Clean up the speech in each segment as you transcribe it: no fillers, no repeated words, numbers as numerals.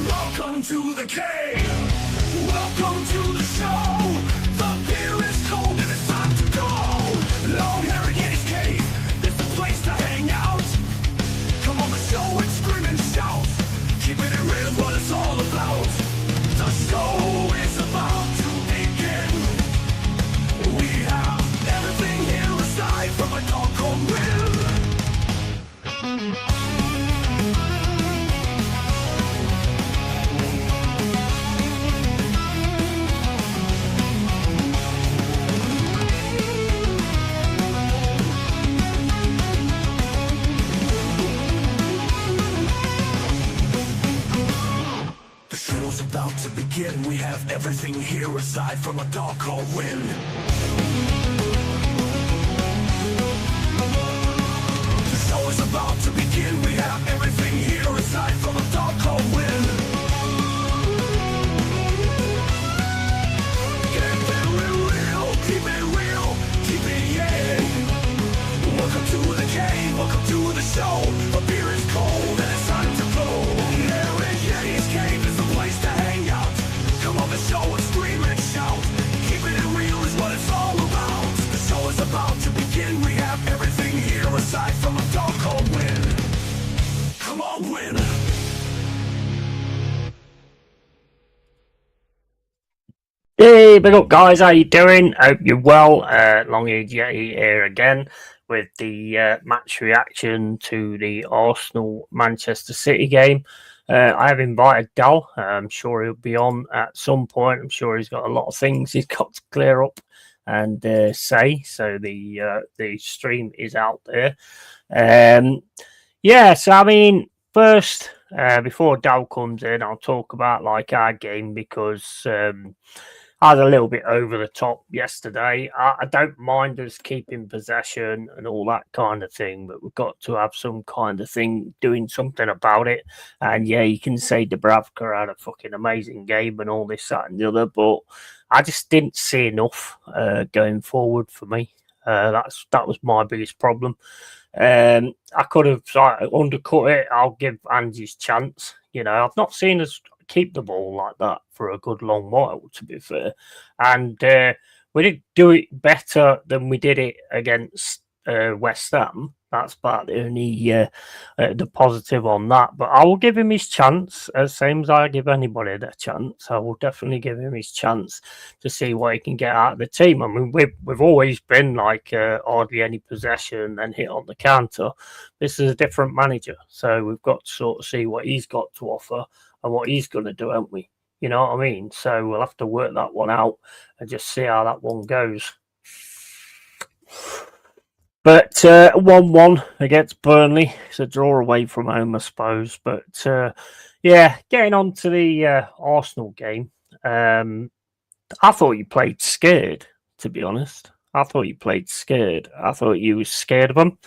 Welcome to the cave. Welcome to the show. The beer is cold and it's time to go. LongHairedYeti'sCave. This is a place to hang out. Come on the show and scream and shout. Keeping it real is what it's all about. The show is about to begin. We have everything here aside from a doggone will. About to begin, we have everything here aside from a doggone win. The show is about to begin, we have everything here aside from a doggone win. Get very real, keep it real, keep it yeah. Welcome to the cave, welcome to the show. The beer is cold and it's time to blow. LongHairedYeti'sCave is the place to hang out. Come on the show and scream and shout. Keeping it real is what it's all about. The show is about to begin. We have everything here aside from a doggone win. Come on, win. Hey, big up guys, how you doing? Hope you're well. LongHairedYeti here again with the match reaction to the Arsenal-Manchester City game. I have invited Dal. I'm sure he'll be on at some point. I'm sure he's got a lot of things he's got to clear up and say. So the stream is out there. So I mean, first, before Dal comes in, I'll talk about like our game because I was a little bit over the top yesterday. I don't mind us keeping possession and all that kind of thing, but we've got to have some kind of thing doing something about it. And yeah, you can say Dubravka had a fucking amazing game and all this, that, and the other, but I just didn't see enough going forward for me. That was my biggest problem. I could have undercut it. I'll give Ange his chance. You know, I've not seen us keep the ball like that for a good long while, to be fair. And we did do it better than we did it against West Ham. That's about the only the positive on that. But I will give him his chance, as same as I give anybody their chance. I will definitely give him his chance to see what he can get out of the team. I mean, we've always been like hardly any possession and hit on the counter. This is a different manager, so we've got to sort of see what he's got to offer and what he's going to do, haven't we? You know what I mean? So we'll have to work that one out and just see how that one goes. But 1-1 against Burnley. It's a draw away from home, I suppose. But getting on to the Arsenal game. I thought you played scared, to be honest. I thought you played scared. I thought you were scared of them.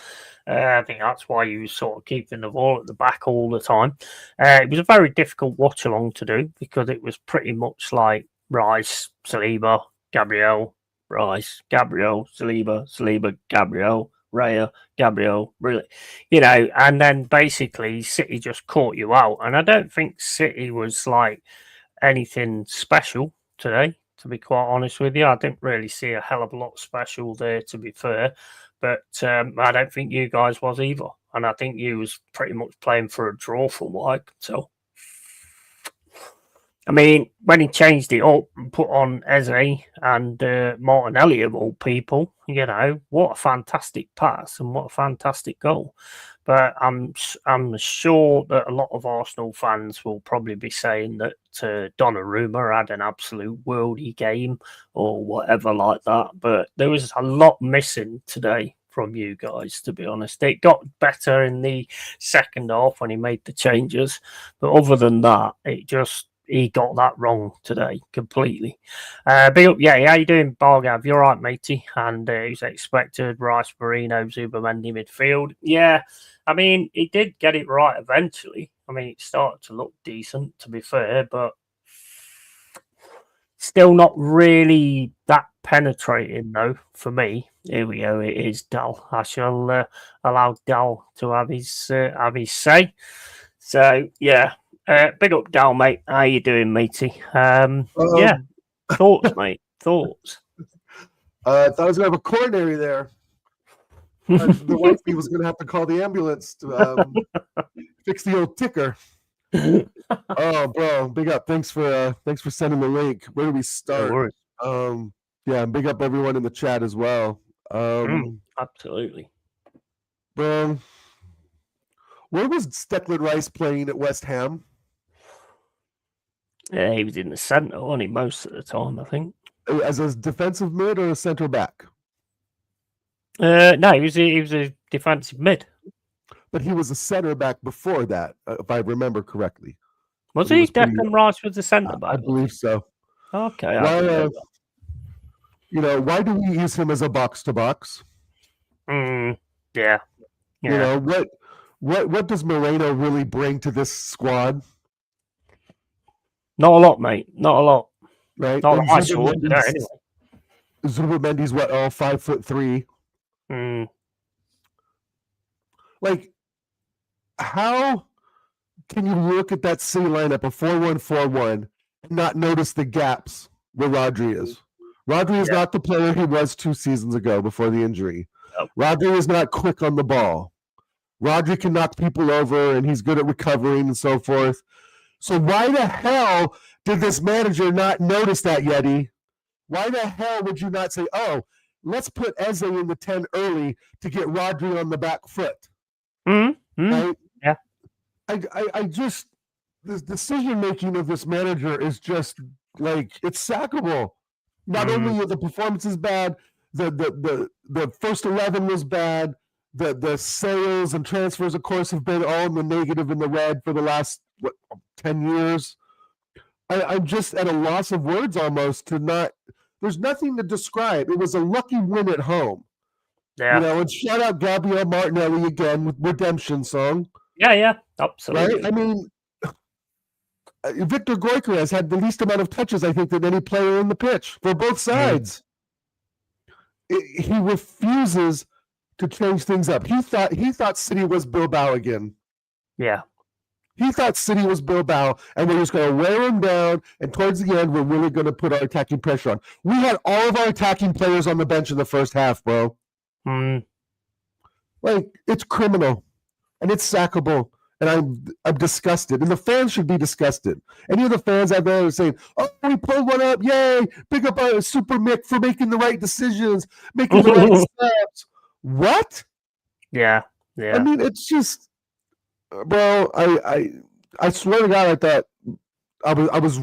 I think that's why you were sort of keeping the ball at the back all the time. It was a very difficult watch along to do because it was pretty much like Rice, Saliba, Gabriel, Rice, Gabriel, Saliba, Gabriel, Raya, Gabriel, really, you know, and then basically City just caught you out. And I don't think City was like anything special today, to be quite honest with you. I didn't really see a hell of a lot special there, to be fair. But I don't think you guys was either. And I think you was pretty much playing for a draw from what I could tell. I mean, when he changed it up and put on Eze and Martinelli of all people, you know, what a fantastic pass and what a fantastic goal. But I'm sure that a lot of Arsenal fans will probably be saying that Donnarumma had an absolute worldy game or whatever like that. But there was a lot missing today from you guys, to be honest. It got better in the second half when he made the changes. But other than that, he got that wrong today completely. Big up, how you doing, Bargav? You're right, matey. And who's expected? Rice, Marino, Zubimendi midfield. Yeah, I mean, he did get it right eventually. I mean, it started to look decent, to be fair, but still not really that penetrating, though, for me. Here we go. It is Dal. I shall allow Dal to have his say. So, yeah. Big up, Dal, mate. How you doing, matey? Thoughts, mate. Thoughts. I thought I was going to have a coronary there. The wifey was going to have to call the ambulance to fix the old ticker. Oh, bro, big up. Thanks for sending the link. Where do we start? And big up everyone in the chat as well. Absolutely. Bro, where was Declan Rice playing at West Ham? Yeah, he was in the centre, wasn't he, most of the time, I think. As a defensive mid or a centre back? No, he was a defensive mid. But he was a centre back before that, if I remember correctly. Was he? Declan Rice was a centre back? I believe so. Okay. Why do we use him as a box to box? Yeah. You know, what does Moreno really bring to this squad? Not a lot, mate. Not a lot. Right? Not I saw it there anyway. Zubimendi's 5'3". Like, how can you look at that City lineup, a 4-1-4-1, and not notice the gaps where Rodri is? Rodri is not the player he was 2 seasons ago before the injury. Nope. Rodri is not quick on the ball. Rodri can knock people over, and he's good at recovering and so forth. So why the hell did this manager not notice that, Yeti? Why the hell would you not say, oh, let's put Eze in the 10 early to get Rodri on the back foot. Right? Yeah. I just, the decision making of this manager is just like, it's sackable. Not only are the performances bad, the first 11 was bad. The sales and transfers, of course, have been all in the negative in the red for the last 10 years. I'm just at a loss of words almost to not. There's nothing to describe. It was a lucky win at home. Yeah. And shout out Gabriel Martinelli again with Redemption Song. Yeah, absolutely. Right? I mean, Victor Gyökeres had the least amount of touches, I think, than any player in the pitch for both sides. He refuses to change things up. He thought City was Bilbao again. Yeah. He thought City was Bilbao, and we're just going to wear him down, and towards the end, we're really going to put our attacking pressure on. We had all of our attacking players on the bench in the first half, bro. Like, it's criminal, and it's sackable, and I'm disgusted, and the fans should be disgusted. Any of the fans out there are saying, "Oh, we pulled one up, yay! Big up our Super Mick for making the right decisions, making the right steps." What? Yeah. I mean, it's just, bro. I swear to God, I thought I was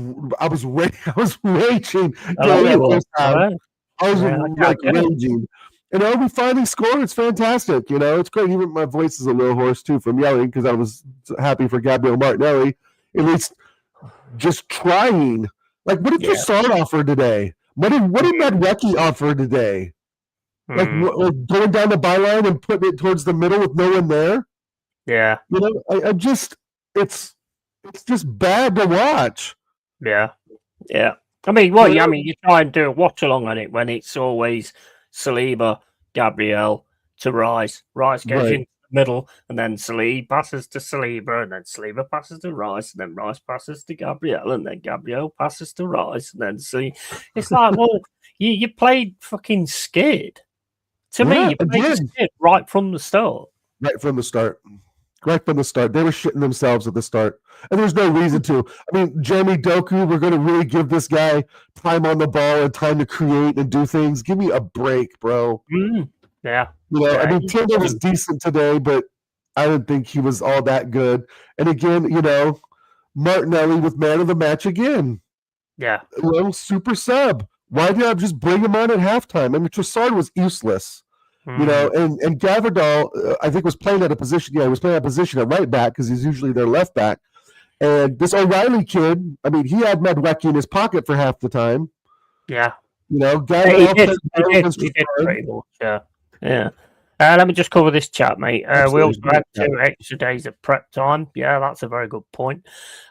raging. I was raging. We finally scored. It's fantastic. It's great. Even my voice is a little hoarse too from yelling because I was happy for Gabriel Martinelli, at least just trying. Like, what did Trossard offer today? What did Madueke offer today? Like going down the byline and putting it towards the middle with no one there. Yeah. It's just bad to watch. Yeah. I mean, you try and do a watch along on it when it's always Saliba, Gabriel to Rice. Rice goes into the middle, and then Saliba passes to Saliba, and then Saliba passes to Rice, and then Rice passes to Gabriel, and then Gabriel passes to Rice, and then it's like, well, you played fucking scared. To me, you played scared right from the start. Right from the start. They were shitting themselves at the start. And there's no reason to. I mean, Jeremy Doku, we're going to really give this guy time on the ball and time to create and do things. Give me a break, bro. Yeah. I mean, Timber was decent today, but I didn't think he was all that good. And again, Martinelli with man of the match again. Yeah. Super sub. Why did I just bring him on at halftime? I mean, Trossard was useless. And Gavardal, I think, was playing at a position. Yeah, he was playing at a position at right back because he's usually their left back. And this O'Reilly kid, I mean, he had Madueke in his pocket for half the time. Yeah. Gavardal he did pretty much, yeah. Let me just cover this chat, mate. We also had 2 extra days of prep time. Yeah, that's a very good point.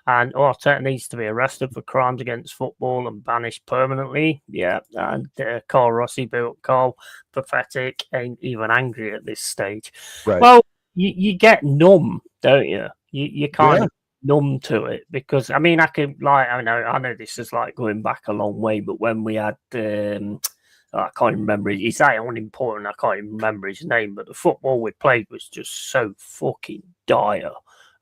And Arteta needs to be arrested for crimes against football and banished permanently. Yeah, and Carl Rossi built Carl pathetic, ain't even angry at this stage. Right. Well, you get numb, don't you? You kind of numb to it because I mean, I know this is like going back a long way, but when we had I can't even remember. He's that unimportant. I can't even remember his name. But the football we played was just so fucking dire.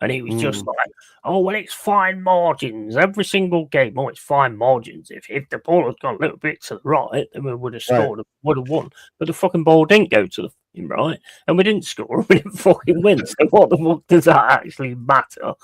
And he was just like, oh, well, it's fine margins. Every single game, it's fine margins. If the ball had gone a little bit to the right, then we would have scored, would have won. But the fucking ball didn't go to the fucking right. And we didn't score. We didn't fucking win. So what the fuck does that actually matter?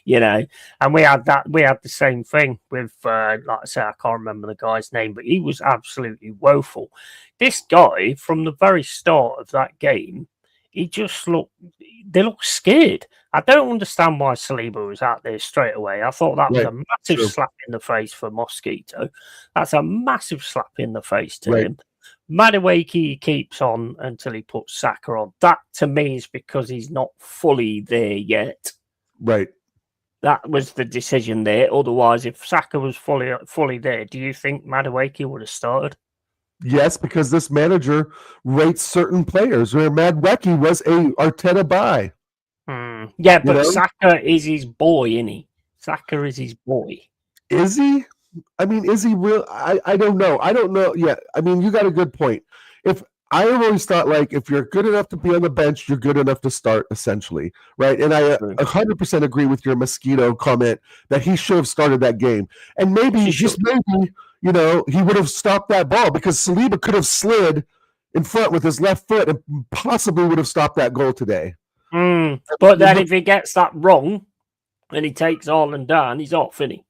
And we had the same thing with, like I say, I can't remember the guy's name, but he was absolutely woeful. This guy, from the very start of that game, they looked scared. I don't understand why Saliba was out there straight away. I thought that was a massive slap in the face for Mosquito. That's a massive slap in the face to him. Madueke keeps on until he puts Saka on. That, to me, is because he's not fully there yet. Right. That was the decision there. Otherwise, if Saka was fully there, do you think Madueke would have started? Yes, because this manager rates certain players, where Madueke was a Arteta buy. Yeah, but Saka is his boy, isn't he? Saka is his boy. Is he? I mean, is he real? I don't know. I don't know. Yeah, I mean, you got a good point. I always thought, like, if you're good enough to be on the bench, you're good enough to start, essentially, right? And I 100% agree with your Mosquito comment that he should have started that game. And maybe, he would have stopped that ball because Saliba could have slid in front with his left foot and possibly would have stopped that goal today. But then if he gets that wrong and he takes Haaland down, he's off, isn't he?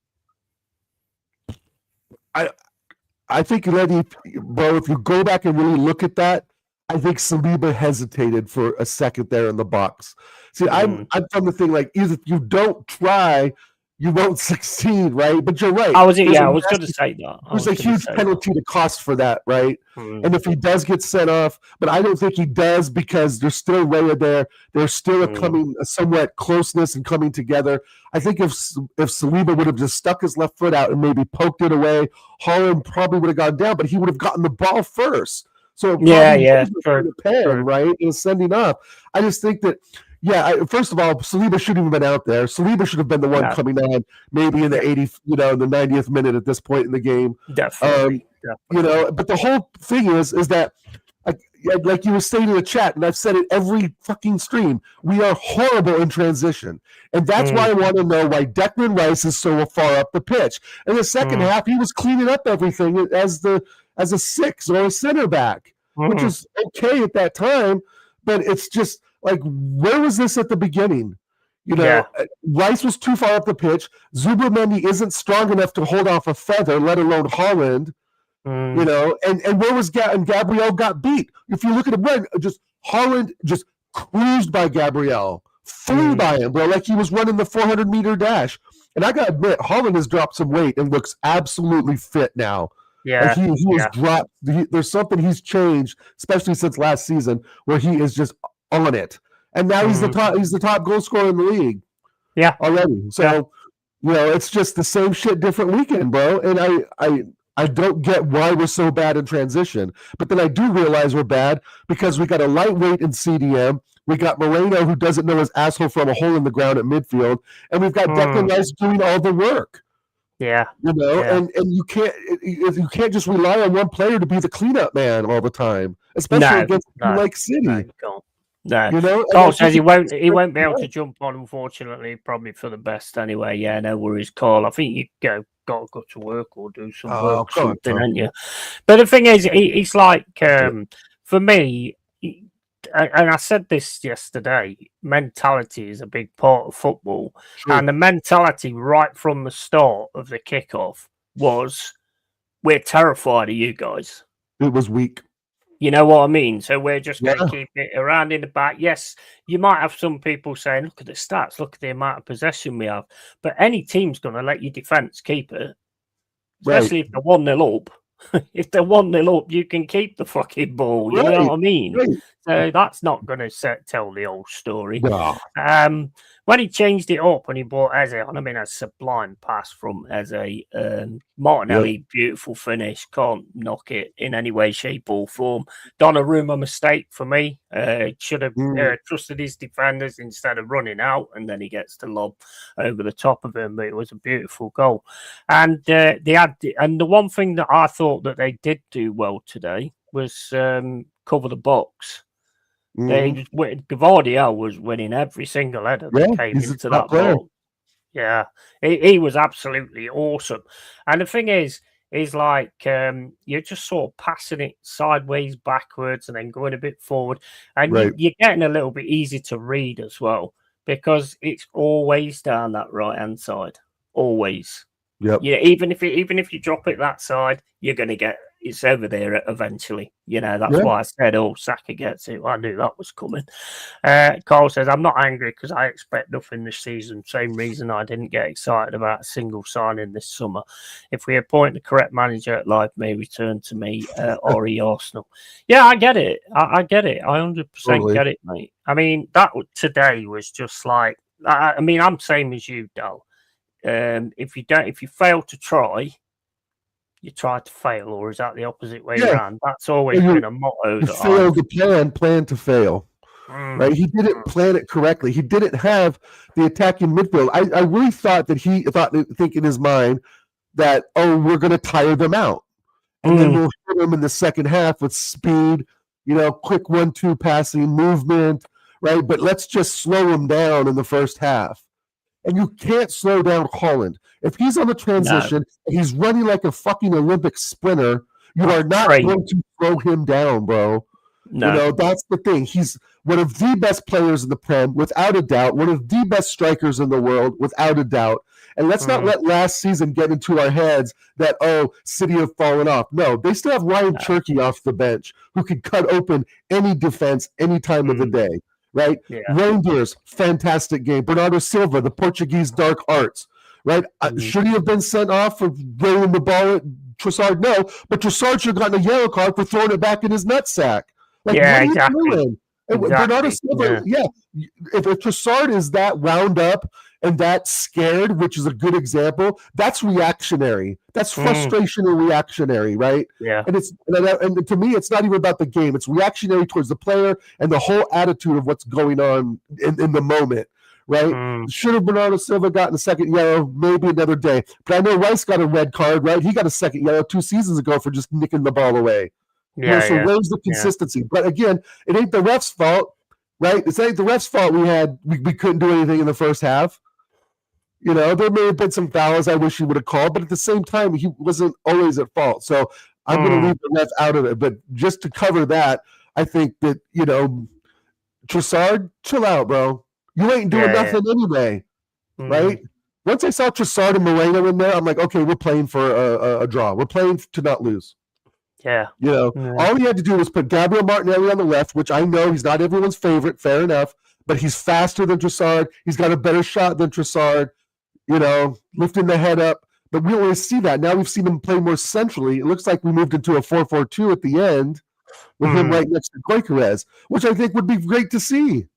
I think, bro, if you go back and really look at that, I think Saliba hesitated for a second there in the box. See, I'm from the thing, like, if you don't try, you won't succeed, right? But you're right. I was going to say that. There's a huge penalty to cost for that, right? And if he does get sent off, but I don't think he does because there's still Raya there. There's still a somewhat closeness and coming together. I think if Saliba would have just stuck his left foot out and maybe poked it away, Haaland probably would have gone down, but he would have gotten the ball first. So the pen, right? It was sending off. I just think that. Yeah, first of all, Saliba shouldn't have been out there. Saliba should have been the one coming on, maybe in the 80th, in the 90th minute at this point in the game. Definitely. But the whole thing is that, like you were saying in the chat, and I've said it every fucking stream, we are horrible in transition, and that's why I want to know why Declan Rice is so far up the pitch. In the second half, he was cleaning up everything as a 6 or a center back, which is okay at that time, but it's just. Like, where was this at the beginning? Rice was too far up the pitch. Zubimendi isn't strong enough to hold off a feather, let alone Haaland. And where was and Gabriel got beat? If you look at it, just Haaland just cruised by Gabriel, flew by him, bro, like he was running the 400-meter dash. And I gotta admit, Haaland has dropped some weight and looks absolutely fit now. Yeah, like he has dropped. There's something he's changed, especially since last season, where he is just on it, and now he's the top. He's the top goal scorer in the league. Yeah, already. So it's just the same shit, different weekend, bro. And I don't get why we're so bad in transition, but then I do realize we're bad because we got a lightweight in CDM. We got Moreno who doesn't know his asshole from a hole in the ground at midfield, and we've got Declan Rice doing all the work. Yeah, and you can't just rely on one player to be the cleanup man all the time, especially against like City. No, Carl says he won't be able to jump on, unfortunately, probably for the best anyway. Yeah, no worries, Carl. I think you got to go to work or do some work, something, haven't you? But the thing is, it's like, for me, and I said this yesterday, mentality is a big part of football. True. And the mentality right from the start of the kickoff was, we're terrified of you guys. It was weak. You know what I mean? So we're just going to keep it around in the back. Yes, you might have some people saying, look at the stats, look at the amount of possession we have. But any team's going to let your defence keep it, especially if they're 1-0 up. If they're 1-0 up, you can keep the fucking ball. You know what I mean? Right. So that's not going to tell the whole story. No. When he changed it up and he brought Eze on, I mean, a sublime pass from Eze. Martinelli, beautiful finish. Can't knock it in any way, shape, or form. Donnarumma mistake for me. Should have trusted his defenders instead of running out, and then he gets the lob over the top of him. But it was a beautiful goal. And the one thing that I thought that they did do well today was cover the box. Gavardia was winning every single header that came into that ball. Yeah, he was absolutely awesome. And the thing is like you're just sort of passing it sideways, backwards, and then going a bit forward. And you're getting a little bit easy to read as well because it's always down that right-hand side. Always. Yep. Yeah, even if you drop it that side, you're going to get it's over there eventually. That's why I said, Saka gets it. Well, I knew that was coming. Carl says, I'm not angry because I expect nothing this season. Same reason I didn't get excited about a single signing this summer. If we appoint the correct manager, life may return to me, Ori Arsenal. Yeah, I get it. I get it. I 100% get it, mate. I mean, that today was just like, I mean, I'm same as you, Dal. If you fail to try, you try to fail, or is that the opposite way around? That's always been a motto. Fail to plan to fail. Right? He didn't plan it correctly. He didn't have the attacking midfield. I really thought that he think in his mind that we're going to tire them out, and then we'll hit them in the second half with speed, quick 1-2 passing movement, right? But let's just slow them down in the first half. And you can't slow down Haaland. If he's on the transition and he's running like a fucking Olympic sprinter, you are not going to slow him down, bro. No. That's the thing. He's one of the best players in the Prem, without a doubt. One of the best strikers in the world, without a doubt. And let's not let last season get into our heads that, City have fallen off. No, they still have Ryan Cherky off the bench who could cut open any defense any time of the day, right? Yeah. Reindeers, fantastic game. Bernardo Silva, the Portuguese dark arts, right? Should he have been sent off for rolling the ball at Trossard? No, but Trossard should have gotten a yellow card for throwing it back in his nutsack. Like, what are you doing? Bernardo Silva, if Trossard is that wound up and that scared, which is a good example, that's reactionary. That's frustration and reactionary, right? Yeah. And to me, it's not even about the game. It's reactionary towards the player and the whole attitude of what's going on in the moment, right? Should have Bernardo Silva gotten a second yellow, maybe another day. But I know Rice got a red card, right? He got a second yellow 2 seasons ago for just nicking the ball away. So where's the consistency? But again, it ain't the ref's fault, right? It ain't the ref's fault we couldn't do anything in the first half. There may have been some fouls I wish he would have called, but at the same time, he wasn't always at fault. So I'm going to leave the ref out of it. But just to cover that, I think that, Trossard, chill out, bro. You ain't doing nothing anyway, right? Once I saw Trossard and Moreno in there, I'm like, okay, we're playing for a draw. We're playing to not lose. Yeah. All he had to do was put Gabriel Martinelli on the left, which I know he's not everyone's favorite, fair enough, but he's faster than Trossard. He's got a better shot than Trossard, lifting the head up. But we don't really see that. Now we've seen him play more centrally. It looks like we moved into a 4-4-2 at the end with him right next to Gyökeres, which I think would be great to see.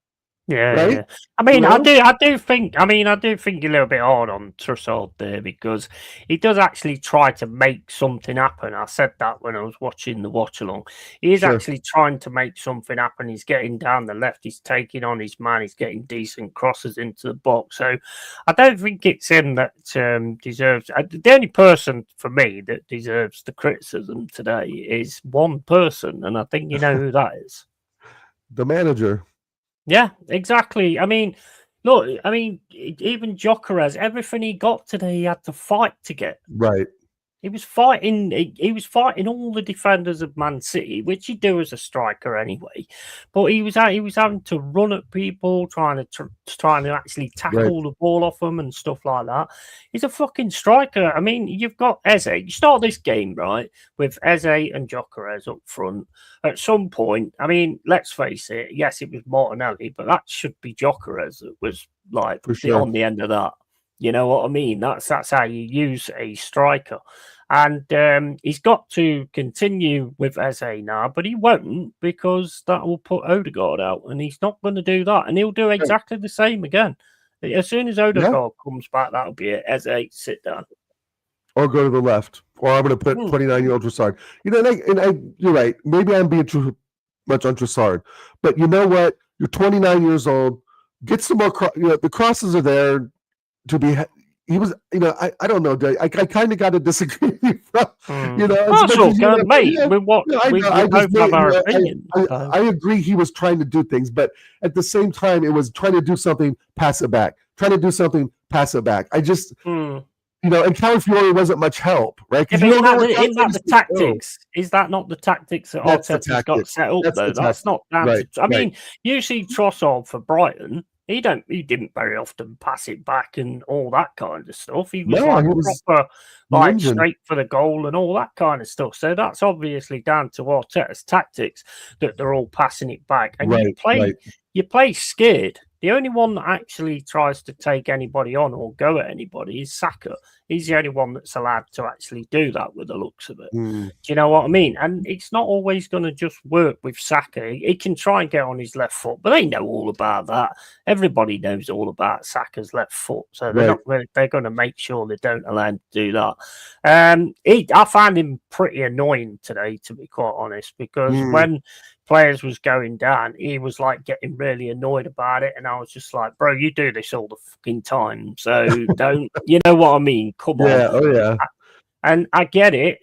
Yeah, right? yeah. I mean, I do think you're a little bit hard on Trossard there because he does actually try to make something happen. I said that when I was watching the watch along. He is actually trying to make something happen. He's getting down the left. He's taking on his man. He's getting decent crosses into the box. So I don't think it's him that deserves. The only person for me that deserves the criticism today is one person, and I think you know who that is. The manager. Yeah, exactly. I mean, look, even Gyökeres, everything he got today, he had to fight to get. Right. He was fighting. He was fighting all the defenders of Man City, which you do as a striker anyway. But he was having to run at people, trying to actually tackle the ball off them and stuff like that. He's a fucking striker. I mean, you've got Eze. You start this game right with Eze and Gyökeres up front. At some point, I mean, let's face it. Yes, it was Martinelli, but that should be Gyökeres that was like on the end of that. You know what I mean? That's how you use a striker. And he's got to continue with Eze now, but he won't because that will put Odegaard out, and he's not going to do that. And he'll do exactly the same again. As soon as Odegaard comes back, that'll be it. Eze, sit down. Or go to the left. Or I'm going to put 29-year-old Trossard. You're right. Maybe I'm being too much on Trossard. But you know what? You're 29 years old. Get some more the crosses are there to be... He was, I don't know. I kind of got to disagree. Mate. I agree. He was trying to do things, but at the same time, it was trying to do something, pass it back. Trying to do something, pass it back. I just, and Calafiore wasn't much help, right? Is that the tactics? Is that not the tactics that Arteta's got set up though? That's not. I mean, you see Trossard for Brighton. He didn't very often pass it back and all that kind of stuff. He was proper, straight for the goal and all that kind of stuff. So that's obviously down to Arteta's tactics that they're all passing it back. And you play scared. The only one that actually tries to take anybody on or go at anybody is Saka. He's the only one that's allowed to actually do that with the looks of it. Do you know what I mean? And it's not always going to just work with Saka. He can try and get on his left foot, but they know all about that. Everybody knows all about Saka's left foot. So they're going to make sure they don't allow him to do that. I found him pretty annoying today, to be quite honest, because when players was going down, he was like getting really annoyed about it, and I was just like, bro, you do this all the fucking time, so don't, you know what I mean? Come on. And I get it,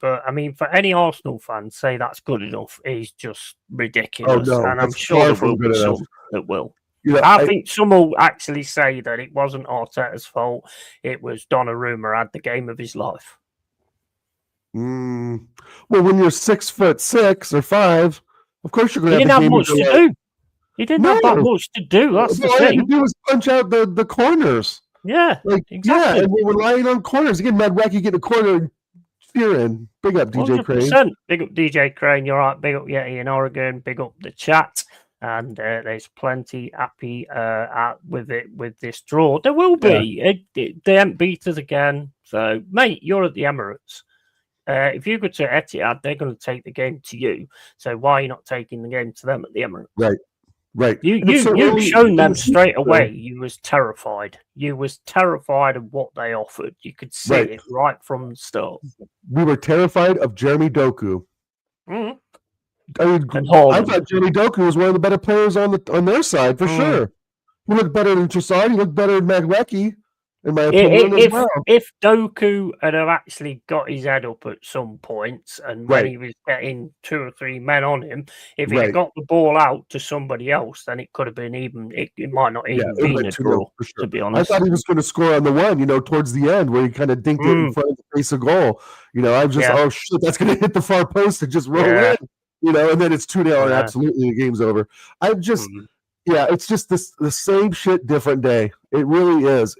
but I mean, for any Arsenal fans say that's good enough is just ridiculous. And I'm sure there will be some that will. I think some will actually say that it wasn't Arteta's fault, it was Donnarumma had the game of his life. Well, when you're 6'6" or 5", Of course, you're going He to didn't have a have game. much to do. He didn't have that much to do. That's the all he had to thing. do was punch out the corners. Yeah, Like, exactly. yeah, and we're relying on corners. Again, Mad Wacky getting a corner and cheering. Big up, DJ Crane. 100%. Big up DJ Crane. You're right. Big up Yeti in Oregon. Big up the chat. And there's plenty happy with this draw. There will be. They ain't beat us again. So, mate, you're at the Emirates. If you go to Etihad, they're going to take the game to you. So why are you not taking the game to them at the Emirates? Right. You've shown them straight away. You was terrified. You was terrified of what they offered. You could see it right from the start. We were terrified of Jeremy Doku. Mm. I thought Jeremy Doku was one of the better players on their side for sure. He looked better than Trossard. He looked better than Magwecki, in my opinion. If Doku had have actually got his head up at some points, and when he was getting 2 or 3 men on him, if he had got the ball out to somebody else, then it could have been even. It might not even been a draw. To be honest, I thought he was going to score on the one, towards the end where he kind of dinked it in front of the face of goal. I was just, oh shit, that's going to hit the far post and just roll in. And then it's 2-0 and absolutely the game's over. I'm just. It's just the same shit, different day. It really is.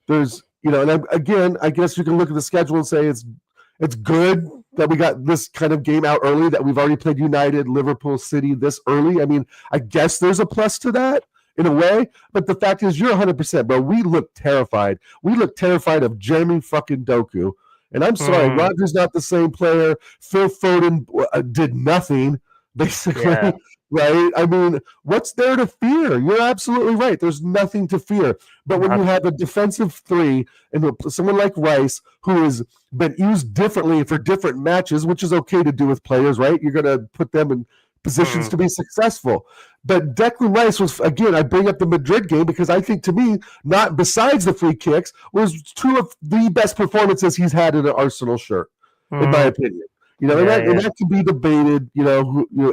There's and again, I guess you can look at the schedule and say it's good that we got this kind of game out early, that we've already played United, Liverpool, City this early. I mean, I guess there's a plus to that in a way, but the fact is you're 100%, bro. We look terrified. We look terrified of Jeremy fucking Doku. And I'm sorry, Rodgers not the same player. Phil Foden did nothing, basically. Right? I mean, what's there to fear? You're absolutely right. There's nothing to fear. But when you have a defensive 3 and someone like Rice, who has been used differently for different matches, which is okay to do with players, right? You're going to put them in positions to be successful. But Declan Rice was, again, I bring up the Madrid game because I think, to me, not besides the free kicks, was 2 of the best performances he's had in an Arsenal shirt, in my opinion. And that can be debated.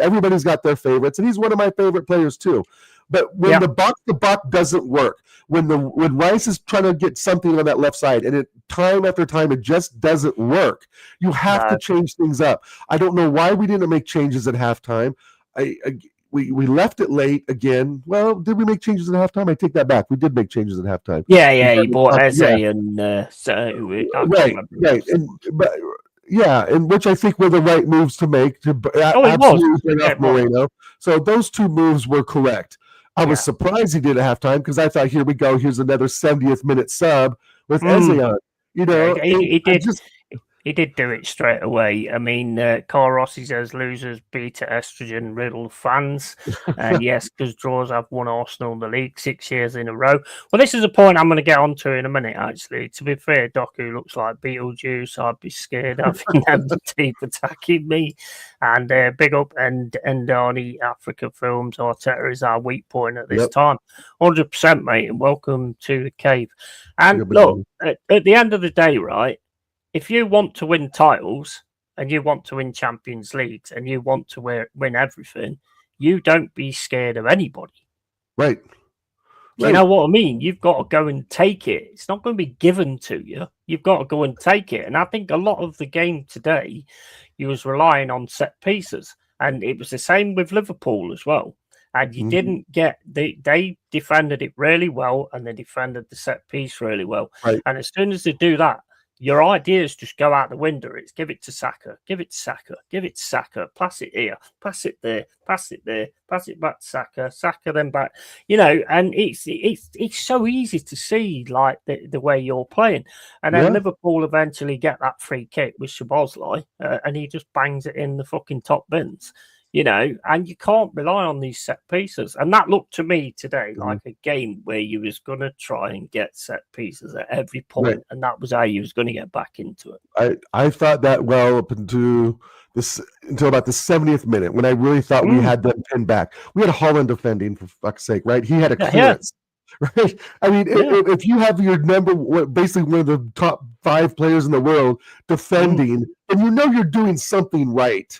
Everybody's got their favorites, and he's one of my favorite players too. But when the buck doesn't work, when Rice is trying to get something on that left side, and time after time it just doesn't work, you have to change things up. I don't know why we didn't make changes at halftime. We left it late again. Well, did we make changes at halftime? I take that back. We did make changes at halftime. You bought Eze and and which I think were the right moves to make to absolutely bring up Moreno. So those 2 moves were correct. I was surprised he did at halftime because I thought, here we go. Here's another 70th minute sub with Eze on. He did do it straight away. I mean, Carl Rossi says losers beat estrogen riddled fans. And yes, because draws have won Arsenal in the league 6 years in a row. Well, this is a point I'm going to get onto in a minute, actually. To be fair, Doku looks like Beetlejuice. I'd be scared having them deep attacking me. And big up and Arnie Africa Films. Arteta is our weak point at this time. 100%, mate. And welcome to the cave. And look, at the end of the day, right? If you want to win titles and you want to win Champions Leagues and you want to win everything, you don't be scared of anybody. Right. You know what I mean? You've got to go and take it. It's not going to be given to you. You've got to go and take it. And I think a lot of the game today, you was relying on set pieces. And it was the same with Liverpool as well. And you didn't get they defended it really well, and they defended the set piece really well. Right. And as soon as they do that, your ideas just go out the window. It's give it to Saka, give it to Saka, give it to Saka, pass it here, pass it there, pass it there, pass it back to Saka, Saka then back. And it's so easy to see like the way you're playing. And then Liverpool eventually get that free kick with Szoboszlai, and he just bangs it in the fucking top bins. And you can't rely on these set pieces. And that looked to me today like a game where you was going to try and get set pieces at every point, and that was how you was going to get back into it. I thought that well up until about the 70th minute when I really thought we had them pinned back. We had Holland defending, for fuck's sake, right? He had a clearance. Right? I mean, if you have your basically one of the top 5 players in the world defending, and you're doing something right.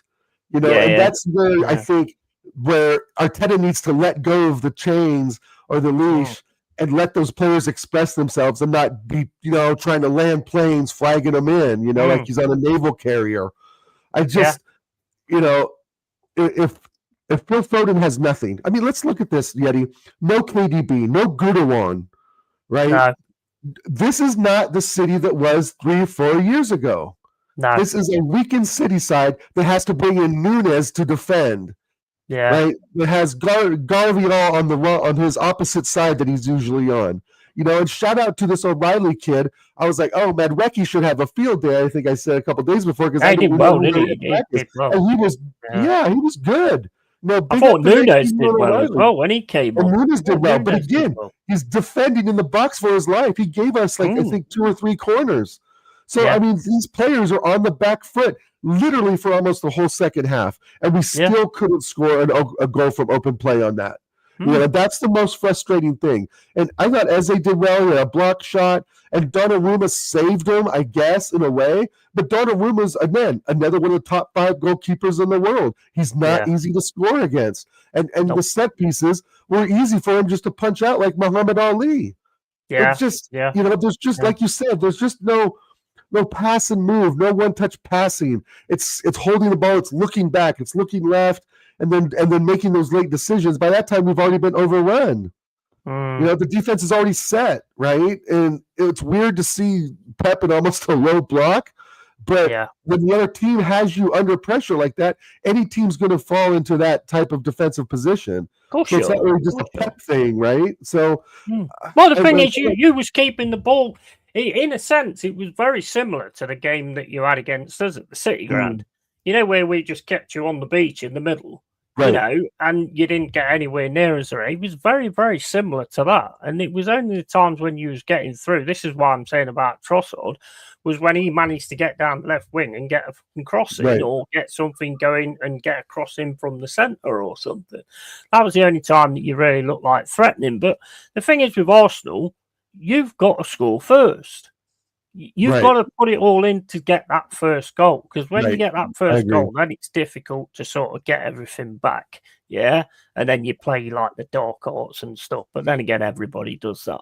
And that's where I think where Arteta needs to let go of the chains or the leash and let those players express themselves and not be, trying to land planes, flagging them in, like he's on a naval carrier. I just, if if Phil Foden has nothing, I mean, let's look at this, Yeti. No KDB, no Gudawan, right? No, This is not the City that was 3 or 4 years ago. no. This is a weakened City side that has to bring in Nunes to defend, Yeah. right? That has Garvial on his opposite side that he's usually on. And shout out to this O'Reilly kid. I was like, oh, Madrecki should have a field day. I think I said a couple days before because He did well, didn't he? He did well. And he was, he was good. I thought Nunes did well as well when he came on. Nunes did well, but again, he's defending in the box for his life. He gave us I think 2 or 3 corners. So I mean, these players are on the back foot literally for almost the whole second half, and we still couldn't score a goal from open play on that. That's the most frustrating thing. And I thought Eze did well. He had a block shot, and Donnarumma saved him, I guess, in a way. But Donnarumma's, again, another one of the top 5 goalkeepers in the world. He's not easy to score against. And the set pieces were easy for him just to punch out like Muhammad Ali. It's just, there's just, like you said, there's just no pass and move, no one-touch passing. It's holding the ball, it's looking back, it's looking left, and then making those late decisions. By that time, we've already been overrun. The defense is already set, right? And it's weird to see Pep in almost a low block, but when the other team has you under pressure like that, any team's going to fall into that type of defensive position. So it's not really just a Pep thing, right? So, well, the thing is, you was keeping the ball. In a sense, it was very similar to the game that you had against us at the City Ground. Where we just kept you on the beach in the middle, and you didn't get anywhere near us. It was very, very similar to that. And it was only the times when you was getting through. This is why I'm saying about Trossard, was when he managed to get down the left wing and get a crossing or get something going and get a crossing from the centre or something. That was the only time that you really looked like threatening. But the thing is with Arsenal, you've got to score first. You've got to put it all in to get that first goal, because when you get that first goal, then it's difficult to sort of get everything back. And then you play like the dark arts and stuff. But then again, everybody does that.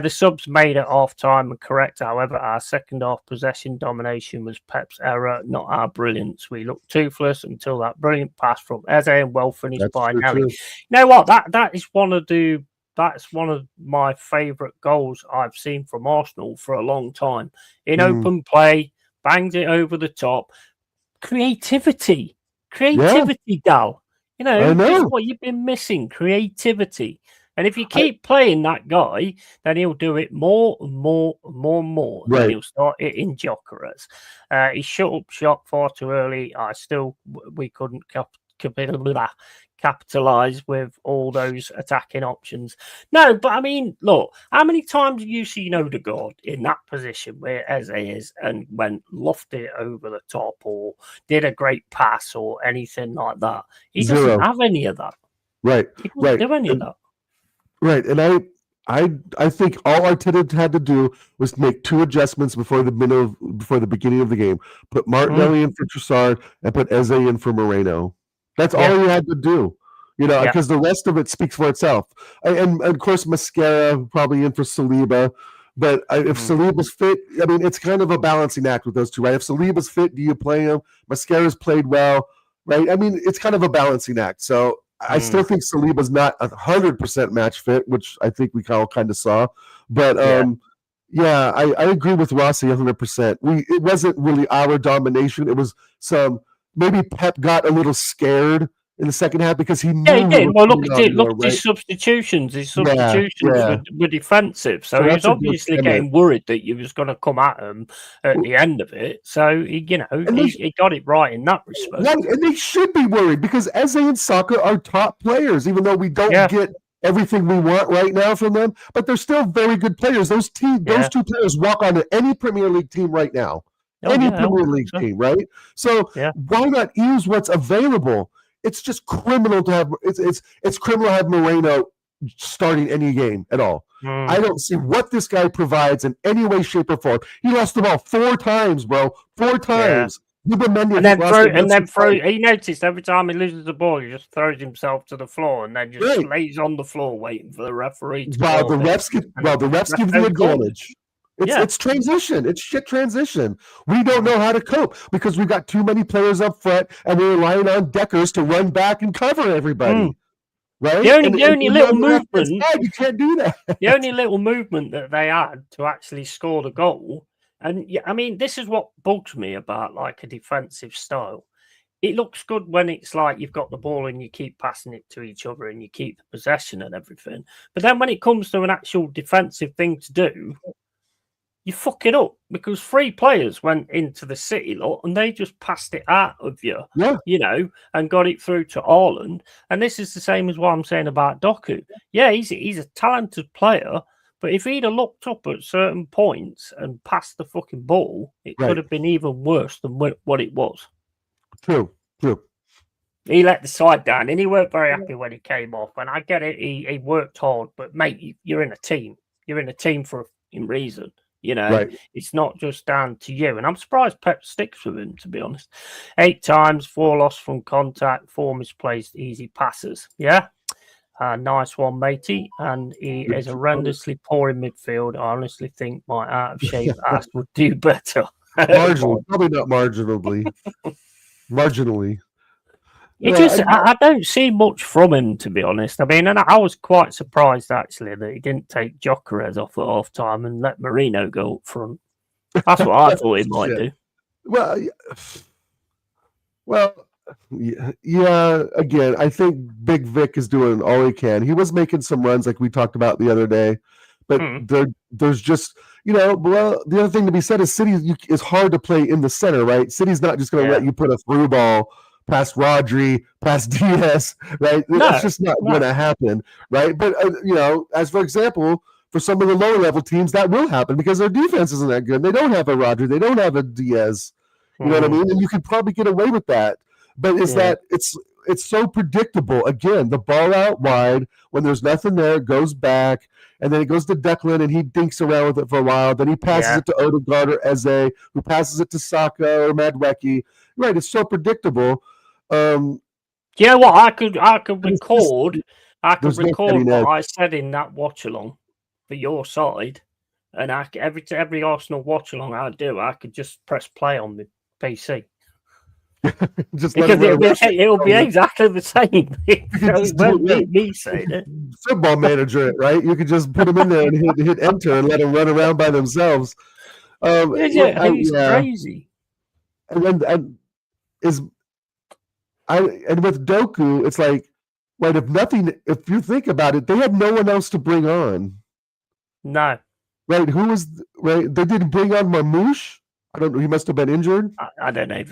The subs made at half time and correct. However, our second half possession domination was Pep's error, not our brilliance. We looked toothless until that brilliant pass from Eze and well finished by Nelly. You know what? That is one of the. That's one of my favourite goals I've seen from Arsenal for a long time. In open play, banged it over the top. Creativity, Dal. That's what you've been missing, creativity. And if you keep playing that guy, then he'll do it more and more and more and more. Right. Then he'll start hitting Jokeras. He shut up shop far too early. We couldn't capitalize with all those attacking options. No, but I mean, look, how many times have you seen Odegaard in that position where Eze is and went lofted it over the top or did a great pass or anything like that? He doesn't have any of that. Right. He doesn't do any of that. Right. And I think all Arteta had to do was make 2 adjustments before the beginning of the game. Put Martinelli in for Trossard and put Eze in for Moreno. That's all he had to do, because the rest of it speaks for itself. And of course, Mascara probably in for Saliba. But if Saliba's fit, I mean, it's kind of a balancing act with those two, right? If Saliba's fit, do you play him? Mascara's played well, right? I mean, it's kind of a balancing act. So I still think Saliba's not 100% match fit, which I think we all kind of saw. But I agree with Rossi 100%. It wasn't really our domination. It was maybe Pep got a little scared in the second half because he knew. Yeah, he did. Well, look at his substitutions. His substitutions were defensive. So he was obviously getting worried that you was going to come at him at the end of it. So, he got it right in that respect. Right, and they should be worried because Eze and Saka are top players, even though we don't get everything we want right now from them. But they're still very good players. Those 2 players walk onto any Premier League team right now. Premier League team, right? So why not use what's available? It's just criminal to have it's criminal to have Moreno starting any game at all. I don't see what this guy provides in any way, shape, or form. He lost the ball 4 times, bro. 4 times. He noticed every time he loses the ball, he just throws himself to the floor and then just lays on the floor waiting for the referee to the refs give the advantage. It's transition. It's shit transition. We don't know how to cope because we've got too many players up front and we're relying on Deckers to run back and cover everybody. Right? The only little movement, you can't do that. The only little movement that they had to actually score the goal, and I mean, this is what bugs me about like a defensive style. It looks good when it's like you've got the ball and you keep passing it to each other and you keep the possession and everything. But then when it comes to an actual defensive thing to do, you fuck it up because 3 players went into the City lot and they just passed it out of you, and got it through to Haaland. And this is the same as what I'm saying about Doku. Yeah, he's a talented player, but if he'd have looked up at certain points and passed the fucking ball, it could have been even worse than what it was. True. He let the side down and he weren't very happy when he came off. And I get it, he worked hard, but mate, you're in a team. You're in a team for a reason. It's not just down to you. And I'm surprised Pep sticks with him, to be honest. 8 times, 4 lost from contact, 4 misplaced easy passes. Yeah. Nice one, matey. And he is horrendously poor in midfield. I honestly think my out of shape ass would do better. Marginally, probably not marginally. Marginally. I don't see much from him, to be honest. I mean, and I was quite surprised actually that he didn't take Gyökeres off at half time and let Marino go up front. That's what I thought he might do. Well, yeah. Again, I think Big Vic is doing all he can. He was making some runs like we talked about the other day, but there's just the other thing to be said is City is hard to play in the center, right? City's not just going to let you put a through ball past Rodri, past Diaz, right? That's just not going to happen, right? But, as for example, for some of the lower level teams, that will happen because their defense isn't that good. They don't have a Rodri. They don't have a Diaz. You know what I mean? And you could probably get away with that. But that it's so predictable. Again, the ball out wide, when there's nothing there, it goes back, and then it goes to Declan, and he dinks around with it for a while. Then he passes it to Odegaard or Eze, who passes it to Saka or Madueke. Right, it's so predictable. You know what? I could record. What I said in that watch along for your side, and every Arsenal watch along I do, I could just press play on the PC. It'll be exactly the same. Me saying it. Football manager, right? You could just put them in there and hit enter and let them run around by themselves. He's crazy. And with Doku, it's like, right, if you think about it, they had no one else to bring on. No. Right, they didn't bring on Marmoush. I don't know, he must have been injured. I don't know. If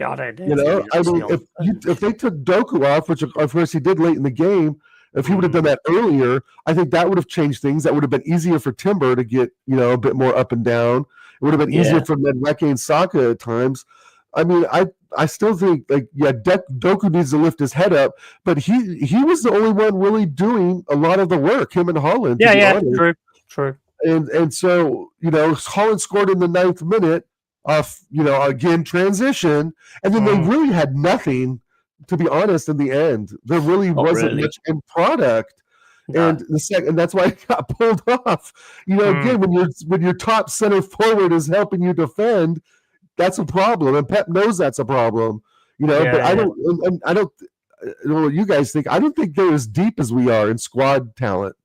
they took Doku off, which of course he did late in the game, if he would have done that earlier, I think that would have changed things. That would have been easier for Timber to get, a bit more up and down. It would have been easier for Madueke and Saka at times. I mean, I still think Doku needs to lift his head up, but he was the only one really doing a lot of the work. Him and Haaland. True. And so Haaland scored in the 9th minute off again transition, and then they really had nothing. To be honest, in the end, there really wasn't much end product. No. And that's why it got pulled off. Again, when your top center forward is helping you defend, that's a problem, and Pep knows that's a problem. But I don't know what you guys think. I don't think they're as deep as we are in squad talent.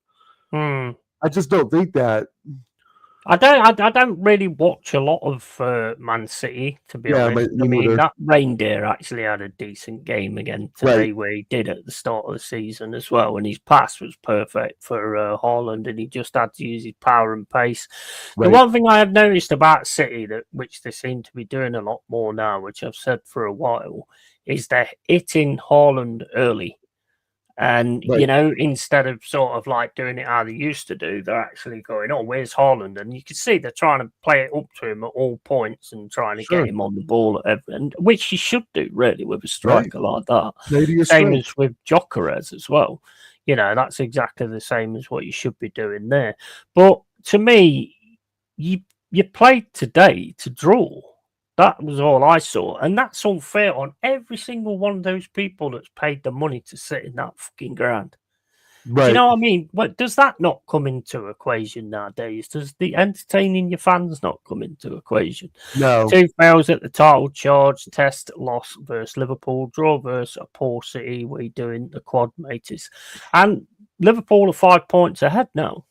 I just don't think that. I don't really watch a lot of Man City, to be honest. I mean, that Reindeer actually had a decent game again today, where he did at the start of the season as well, and his pass was perfect for Haaland, and he just had to use his power and pace. The one thing I have noticed about City, which they seem to be doing a lot more now, which I've said for a while, is they're hitting Haaland early. And, instead of sort of like doing it how they used to do, they're actually going, where's Haaland? And you can see they're trying to play it up to him at all points and trying to get him on the ball, which you should do, really, with a striker like that. Same as with Gyökeres as well. That's exactly the same as what you should be doing there. But to me, you played today to draw. That was all I saw. And that's unfair on every single one of those people that's paid the money to sit in that fucking ground. Do you know what I mean? What does that not come into equation nowadays? Does the entertaining your fans not come into equation? No. 2 fails at the title charge, test loss versus Liverpool, draw versus a poor City. We doing the quad mates, and Liverpool are 5 points ahead now.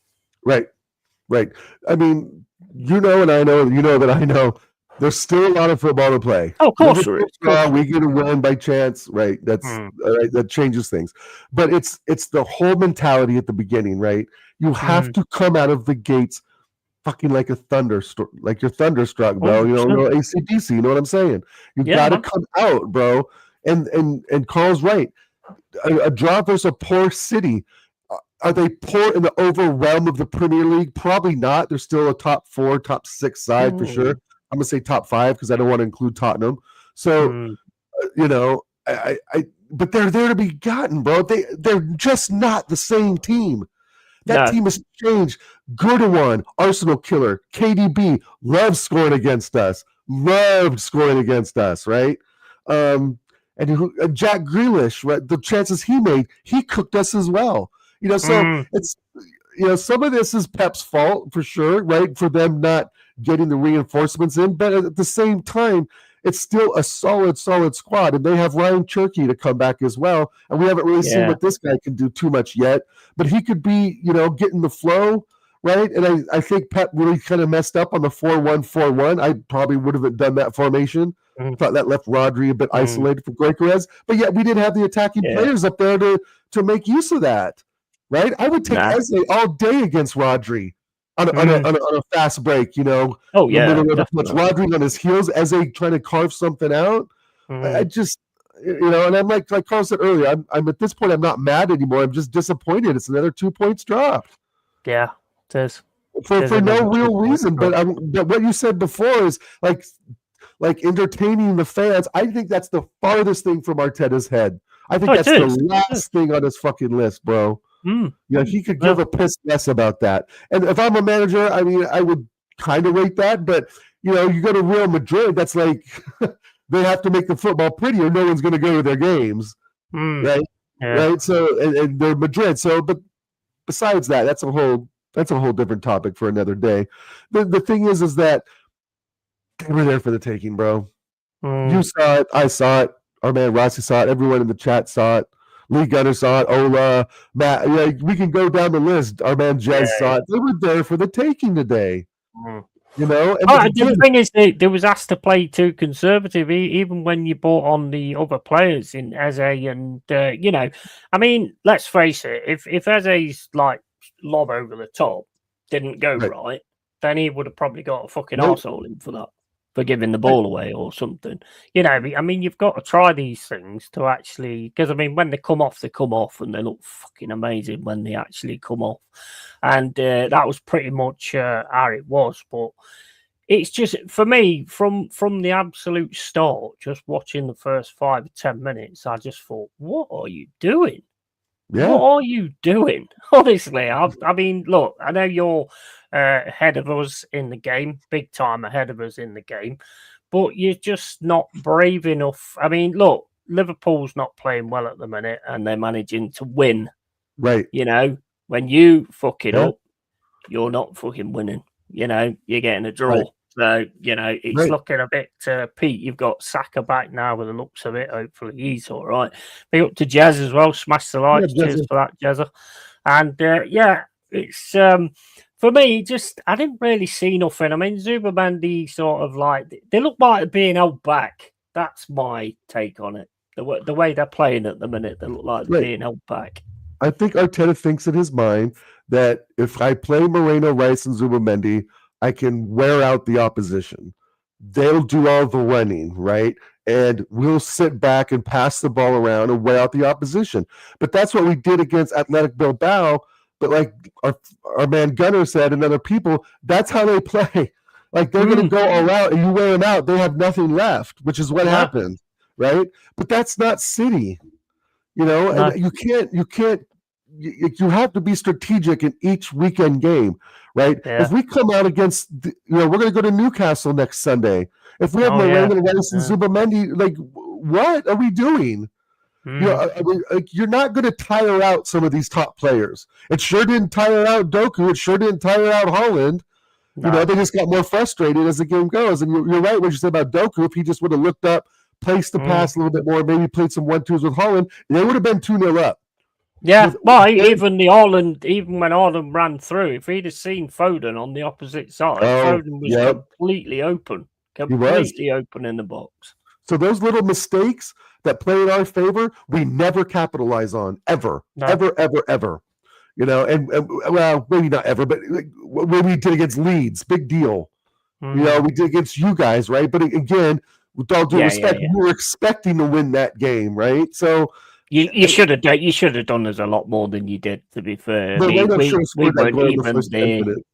Right. I mean, you know, and I know, you know that I know. There's still a lot of football to play. Oh, of course there is. We get a win by chance, right? That's right, that changes things. But it's the whole mentality at the beginning, right? You have to come out of the gates fucking like a thunderstruck, like you're thunderstruck, bro. You know, AC/DC. You know what I'm saying? You got to come out, bro. And Carl's right. A draw versus a poor City. Are they poor in the overwhelm of the Premier League? Probably not. They're still a top 4, top 6 side for sure. I'm gonna say top 5 because I don't want to include Tottenham. So, you know, but they're there to be gotten, bro. They're just not the same team. That team has changed. Guerdogan, Arsenal killer. KDB loves scoring against us. Loved scoring against us, right? And Jack Grealish, right? The chances he made, he cooked us as well. You know, so it's, you know, some of this is Pep's fault for sure, right? For them not getting the reinforcements in, but at the same time, it's still a solid squad, and they have Ryan Cherky to come back as well. And we haven't really seen what this guy can do too much yet, but he could be, you know, getting the flow, right? And I think Pep really kind of messed up on the 4-1-4-1. I probably would have done that formation. Thought that left Rodri a bit isolated from Gyökeres, but yet we didn't have the attacking players up there to make use of that, right? I would take Eze all day against Rodri. On a fast break, you know. Oh yeah, Rodri on his heels as they trying to carve something out. I just, you know, and I'm like Carl said earlier, I'm at this point, I'm not mad anymore. I'm just disappointed. It's another 2 points dropped. Yeah, it is. For no real reason. But what you said before is like entertaining the fans. I think that's the farthest thing from Arteta's head. I think that's the last thing on his fucking list, bro. You know, he could give a piss less about that. And if I'm a manager, I mean, I would kind of rate that. But, you know, you go to Real Madrid, that's like they have to make the football pretty or no one's going to go to their games, right? Right. So, and they're Madrid. So, but besides that, that's a whole different topic for another day. The thing is that they were there for the taking, bro. You saw it. I saw it. Our man Rossi saw it. Everyone in the chat saw it. Lee Gunner saw it. Ola, Matt. Like, we can go down the list. Our man Jez saw it. They were there for the taking today. You know. And the thing is, they was asked to play too conservative, even when you brought on the other players in Eze and you know. I mean, let's face it. If Eze's like lob over the top didn't go right, then he would have probably got a fucking arsehole in for that. For giving the ball away or something, you know. I mean, you've got to try these things to actually, because I mean, when they come off, and they look fucking amazing when they actually come off, and that was pretty much how it was. But it's just for me from the absolute start, just watching the first 5 or 10 minutes, I just thought, what are you doing? Yeah. What are you doing? Honestly, I mean, look, I know you're ahead of us in the game, big time ahead of us in the game, but you're just not brave enough. I mean, look, Liverpool's not playing well at the minute, and they're managing to win. Right. You know, when you fuck it up, you're not fucking winning. You know, you're getting a draw. Right. So, you know, it's looking a bit, Pete, you've got Saka back now with the looks of it. Hopefully he's all right. Be up to Jez as well. Smash the likes. Cheers for that, Jezza. And, it's, for me, just, I didn't really see nothing. I mean, Zubimendi sort of like, they look like being held back. That's my take on it. The way they're playing at the minute, they look like being held back. I think Arteta thinks in his mind that if I play Moreno, Rice, and Zubimendi, I can wear out the opposition. They'll do all the running, right? And we'll sit back and pass the ball around and wear out the opposition. But that's what we did against Athletic Bilbao. But like our man Gunner said and other people, that's how they play. Like they're going to go all out and you wear them out. They have nothing left, which is what happened, right? But that's not City, you know. And you can't. You have to be strategic in each weekend game, right? Yeah. If we come out against, we're going to go to Newcastle next Sunday. If we have Moreno, Rice, and Zubimendi, like, what are we doing? You know, I mean, like, you're not going to tire out some of these top players. It sure didn't tire out Doku. It sure didn't tire out Holland. No. You know, they just got more frustrated as the game goes. And you're right what you said about Doku. If he just would have looked up, placed the pass a little bit more, maybe played some 1-2s with Holland, they would have been 2-0 up. Yeah, well, even when Holland ran through, if he'd have seen Foden on the opposite side, Foden was completely open in the box. So those little mistakes that play in our favor, we never capitalize on, ever. You know, and well, maybe not ever, but when we did against Leeds, big deal. You know, we did against you guys, right? But again, with all due respect, we were expecting to win that game, right? So you should have done us a lot more than you did. To be fair,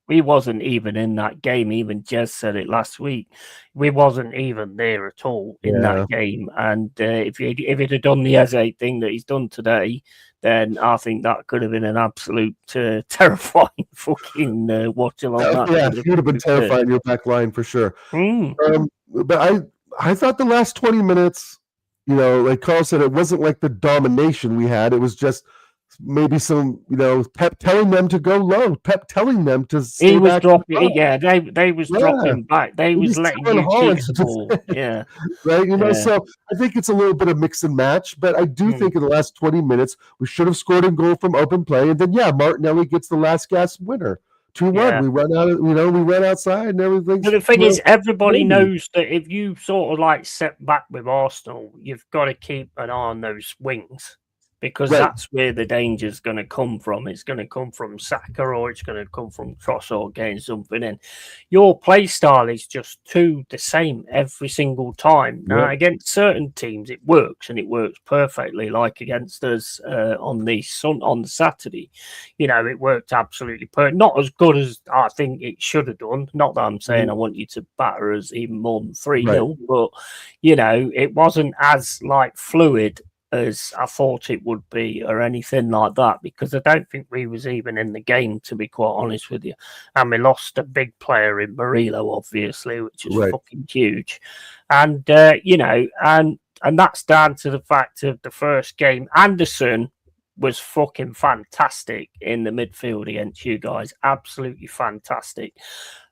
we wasn't even in that game. Even Jez said it last week. We wasn't even there at all in that game. And if he'd have done the Eze thing that he's done today, then I think that could have been an absolute terrifying fucking watch along that. Yeah, it would have been terrifying your back line for sure. But I thought the last 20 minutes, you know, like Carl said, it wasn't like the domination we had. It was just maybe some, you know, Pep telling them to go low, Pep telling them to stay he was back. Dropping, they was dropping back. They was letting you keep the ball. Yeah. Right. You know, so I think it's a little bit of mix and match, but I do think in the last 20 minutes, we should have scored a goal from open play. And then, Martinelli gets the last gasp winner. 2-1. We run out of, we ran outside and everything. But the thing is, everybody knows that if you sort of like set back with Arsenal, you've got to keep an eye on those wings, because that's where the danger is going to come from. It's going to come from Saka, or it's going to come from Trossard getting something in. Your play style is just the same every single time. Now, against certain teams, it works, and it works perfectly. Like against us on the Saturday, you know, it worked absolutely perfect. Not as good as I think it should have done. Not that I'm saying I want you to batter us even more than 3-0, but you know, it wasn't as like fluid as I thought it would be, or anything like that, because I don't think we was even in the game, to be quite honest with you. And we lost a big player in Murillo, obviously, which is fucking huge. And you know, and that's down to the fact of the first game. Anderson was fucking fantastic in the midfield against you guys, absolutely fantastic.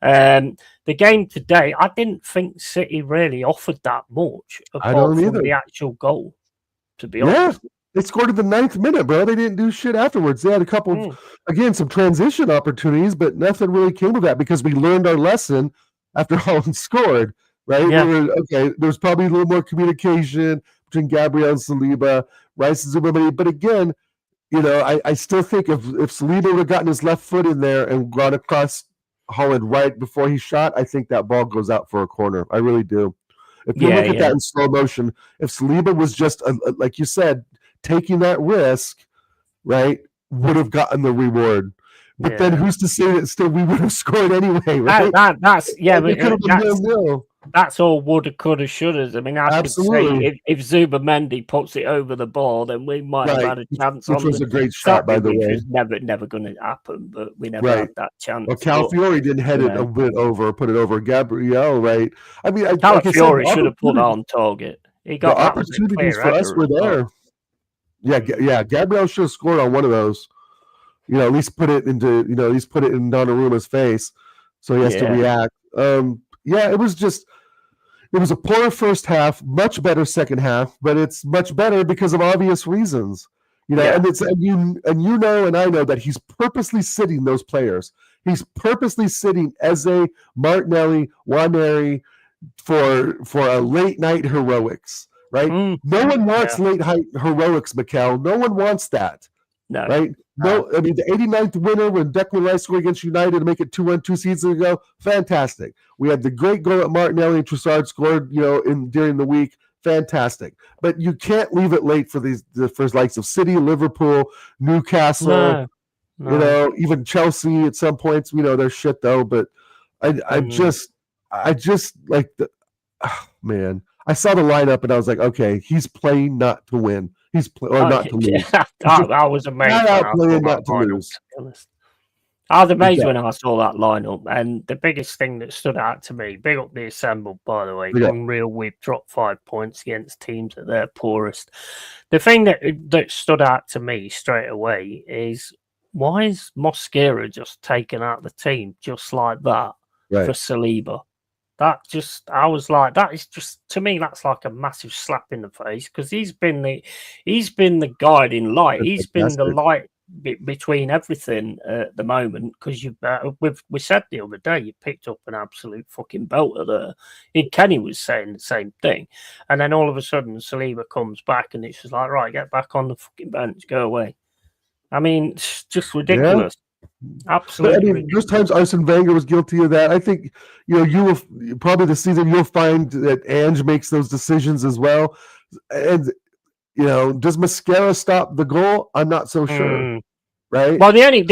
The game today, I didn't think City really offered that much apart from the actual goal. To be honest, they scored at the 9th minute, bro. They didn't do shit afterwards. They had a couple of, again, some transition opportunities, but nothing really came of that because we learned our lesson after Holland scored, right? There was probably a little more communication between Gabriel and Saliba, Rice and Zubamani. But again, you know, I still think if Saliba would have gotten his left foot in there and gone across Holland right before he shot, I think that ball goes out for a corner. I really do. If you look at that in slow motion, if Saliba was just, like you said, taking that risk, right, would have gotten the reward. But then who's to say that still we would have scored anyway, right? That's all woulda, coulda, shoulda. I mean, I could say if Zubamendi puts it over the bar, then we might have had a chance. Which was a great shot, by the way. Which was never going to happen, but we never had that chance. Well, Calafiori didn't head it a bit over, put it over Gabriel, right? I mean, Calafiori should have put on target. He got the opportunities for us were there. Yeah, Gabriel should have scored on one of those. You know, at least put it in Donnarumma's face, so he has to react. It was a poor first half, much better second half, but it's much better because of obvious reasons. You know, and you know, and I know that he's purposely sitting those players. He's purposely sitting Eze, Martinelli, Nwaneri for a late night heroics, right? No one wants late night heroics, Mikel. No one wants that. No. Right? No, I mean, the 89th winner when Declan Rice scored against United to make it 2-1 2 seasons ago, fantastic. We had the great goal that Martinelli and Trossard scored, you know, during the week, fantastic. But you can't leave it late for the likes of City, Liverpool, Newcastle, you know, even Chelsea at some points. You know, they're shit though, but I just like man. I saw the lineup and I was like, okay, he's playing not to win. He's not to lose. I was amazed. Not playing not to lose. I was amazed Yeah. when I saw that lineup, and the biggest thing that stood out to me, big up the assembled, by the way, Yeah. unreal. We've dropped 5 points against teams at their poorest. The thing that stood out to me straight away is why is Mosquera just taken out the team just like that Right. for Saliba? I was like, that is just, to me, that's like a massive slap in the face, because he's been the guiding light. That's He's been the fantastic. light between everything at the moment, because we said the other day you picked up an absolute fucking belter there. Kenny was saying the same thing, and then all of a sudden Saliba comes back and it's just like, right, get back on the fucking bench, go away. I mean, it's just ridiculous. Absolutely. But I mean, there's times Arsene Wenger was guilty of that. I think you will probably this season you'll find that Ange makes those decisions as well. And does Mosquera stop the goal? I'm not so sure. Right. Well, the only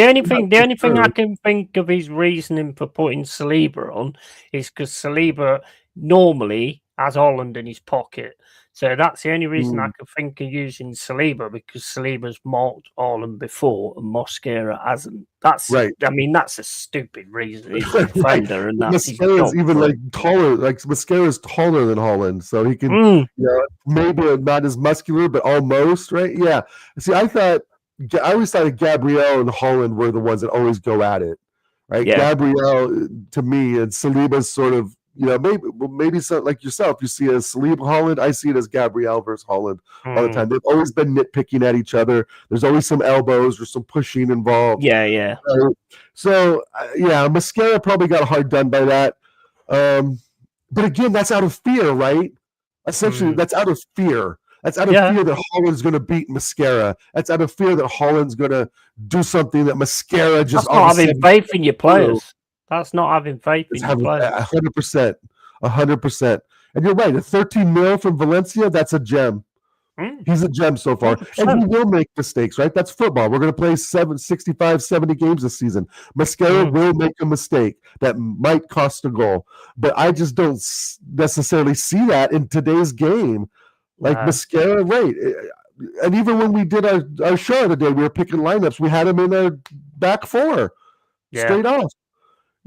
thing I can think of his reasoning for putting Saliba on is because Saliba normally has Holland in his pocket. So that's the only reason I can think of using Saliba, because Saliba's marked Holland before and Mosquera hasn't. That's right. I mean, that's a stupid reason. He's a defender, and that's Mosquera's even like taller. Like Mosquera's taller than Holland, so he can, maybe not as muscular, but almost, right? Yeah. See, I always thought that Gabriel and Holland were the ones that always go at it, right? Yeah. Gabriel, to me, and Saliba's sort of, maybe so, like yourself, you see it as Saliba Holland. I see it as Gabriel versus Holland all the time. They've always been nitpicking at each other. There's always some elbows or some pushing involved. Yeah. So Mosquera probably got hard done by that. But again, that's out of fear, right? Essentially, that's out of fear. That's out of fear that Holland's going to beat Mosquera. That's out of fear that Holland's going to do something that Mosquera just. That's not having faith in your players. That's not having faith in your players. 100%. And you're right. A 13 mil from Valencia, that's a gem. He's a gem so far. 100%. And he will make mistakes, right? That's football. We're going to play 65, 70 games this season. Mosquera will make a mistake that might cost a goal. But I just don't necessarily see that in today's game. Like Mosquera, right? And even when we did our show the day, we were picking lineups. We had him in our back four, straight off.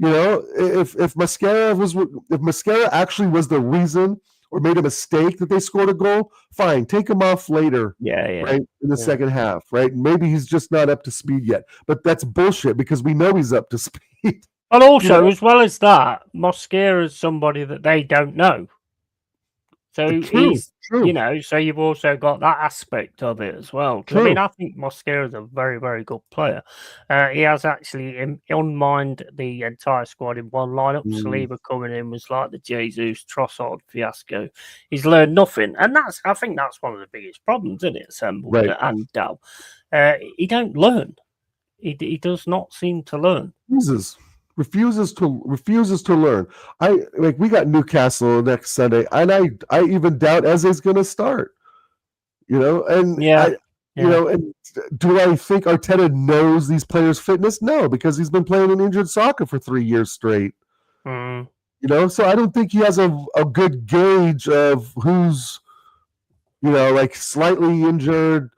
If Mosquera actually was the reason or made a mistake that they scored a goal, fine, take him off later. Right in the second half, right? Maybe he's just not up to speed yet, but that's bullshit because we know he's up to speed. And also, as well as that, Mosquera is somebody that they don't know. So he's, so you've also got that aspect of it as well. I mean, I think Mosquera is a very, very good player. He has actually unmined the entire squad in one lineup. Saliba coming in was like the Jesus Trossard fiasco. He's learned nothing, and I think that's one of the biggest problems, isn't it, Assembled and Dow? He don't learn. He does not seem to learn. Refuses to learn. We got Newcastle next Sunday, and I even doubt Eze's going to start. And and do I think Arteta knows these players' fitness? No, because he's been playing in injured soccer for 3 years straight. So I don't think he has a good gauge of who's slightly injured,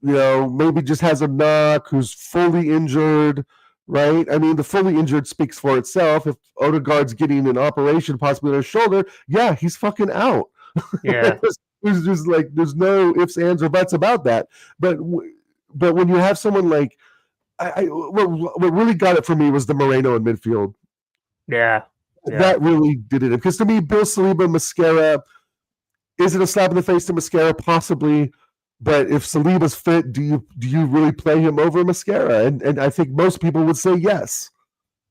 maybe just has a knock, who's fully injured. Right? I mean, the fully injured speaks for itself. If Odegaard's getting an operation, possibly on his shoulder, he's fucking out. Yeah. There's just there's no ifs, ands, or buts about that. But when you have someone like, what really got it for me was the Moreno in midfield. Yeah. That really did it. Because to me, Bill Saliba, Mosquera, is it a slap in the face to Mosquera? Possibly. But if Saliba's fit, do you really play him over Mosquera? And I think most people would say yes.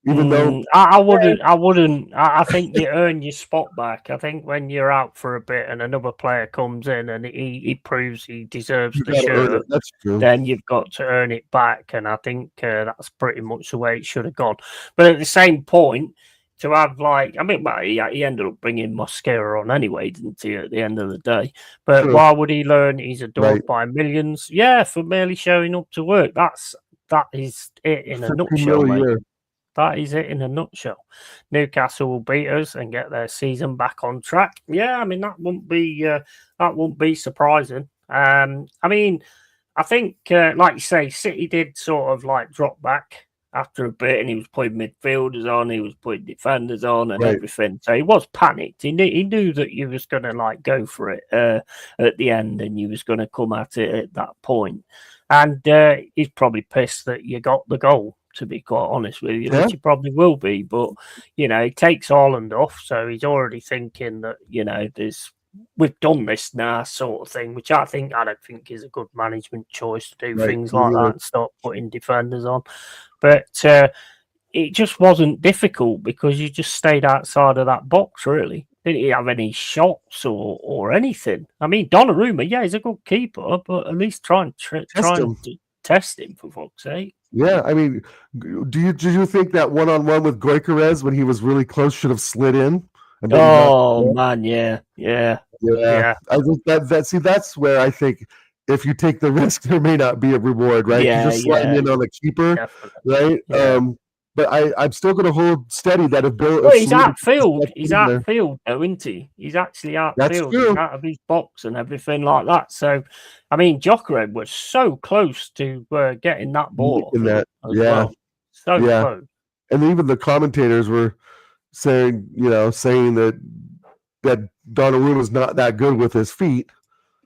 Even though I wouldn't. I think you earn your spot back. I think when you're out for a bit and another player comes in and he proves he deserves the shirt, that's true. Then you've got to earn it back. And I think that's pretty much the way it should have gone. But at the same point, to have he ended up bringing Mosquera on anyway, didn't he, at the end of the day? But why would he learn? He's adored by millions. Yeah, for merely showing up to work. That is it in a nutshell, mate. That is it in a nutshell. Newcastle will beat us and get their season back on track. Yeah, I mean that wouldn't be surprising. I mean, I think like you say, City did sort of drop back after a bit, and he was putting midfielders on, he was putting defenders on, and Right. everything. So he was panicked. He knew that you was going to like go for it at the end, and you was going to come at it at that point. And he's probably pissed that you got the goal, to be quite honest with you, which he probably will be. But he takes Haaland off, so he's already thinking that we've done this now, sort of thing, which I don't think is a good management choice to do things like that and start putting defenders on. But it just wasn't difficult because you just stayed outside of that box, really. Didn't have any shots or anything. I mean, Donnarumma, he's a good keeper, but at least try and test him, for fuck's sake. Yeah, I mean, did you think that one-on-one with Gyökeres when he was really close should have slid in? Oh man, yeah. I think that's where I think if you take the risk, there may not be a reward, right? Yeah, you're just sliding in on a keeper, definitely. right? Yeah. But I'm still going to hold steady that if Bill, he's outfield, though, isn't he? He's actually outfield, he's out of his box and everything like that. So, I mean, Gyökeres was so close to getting that ball off him well. So close. And even the commentators were saying that Donnarumma's not that good with his feet.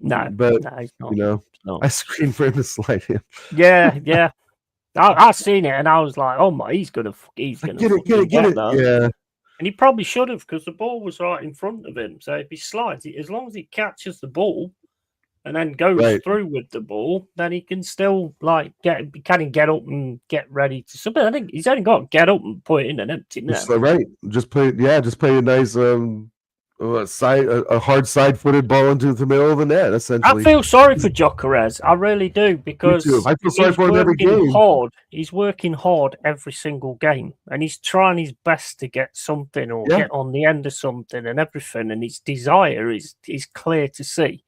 No, but he's not. I screamed for him to slide him. Yeah. I seen it and I was like, "Oh my, he's gonna get it." Yeah, and he probably should have because the ball was right in front of him. So if he slides, as long as he catches the ball and then goes through with the ball, then he can still get up and get ready to. So, but I think he's only got to get up and put it in an empty net. Right, just play a nice a hard side-footed ball into the middle of the net. Essentially, I feel sorry for Gyökeres. I really do because I feel sorry for him every game. He's working hard every single game, and he's trying his best to get something or get on the end of something and everything. And his desire is clear to see.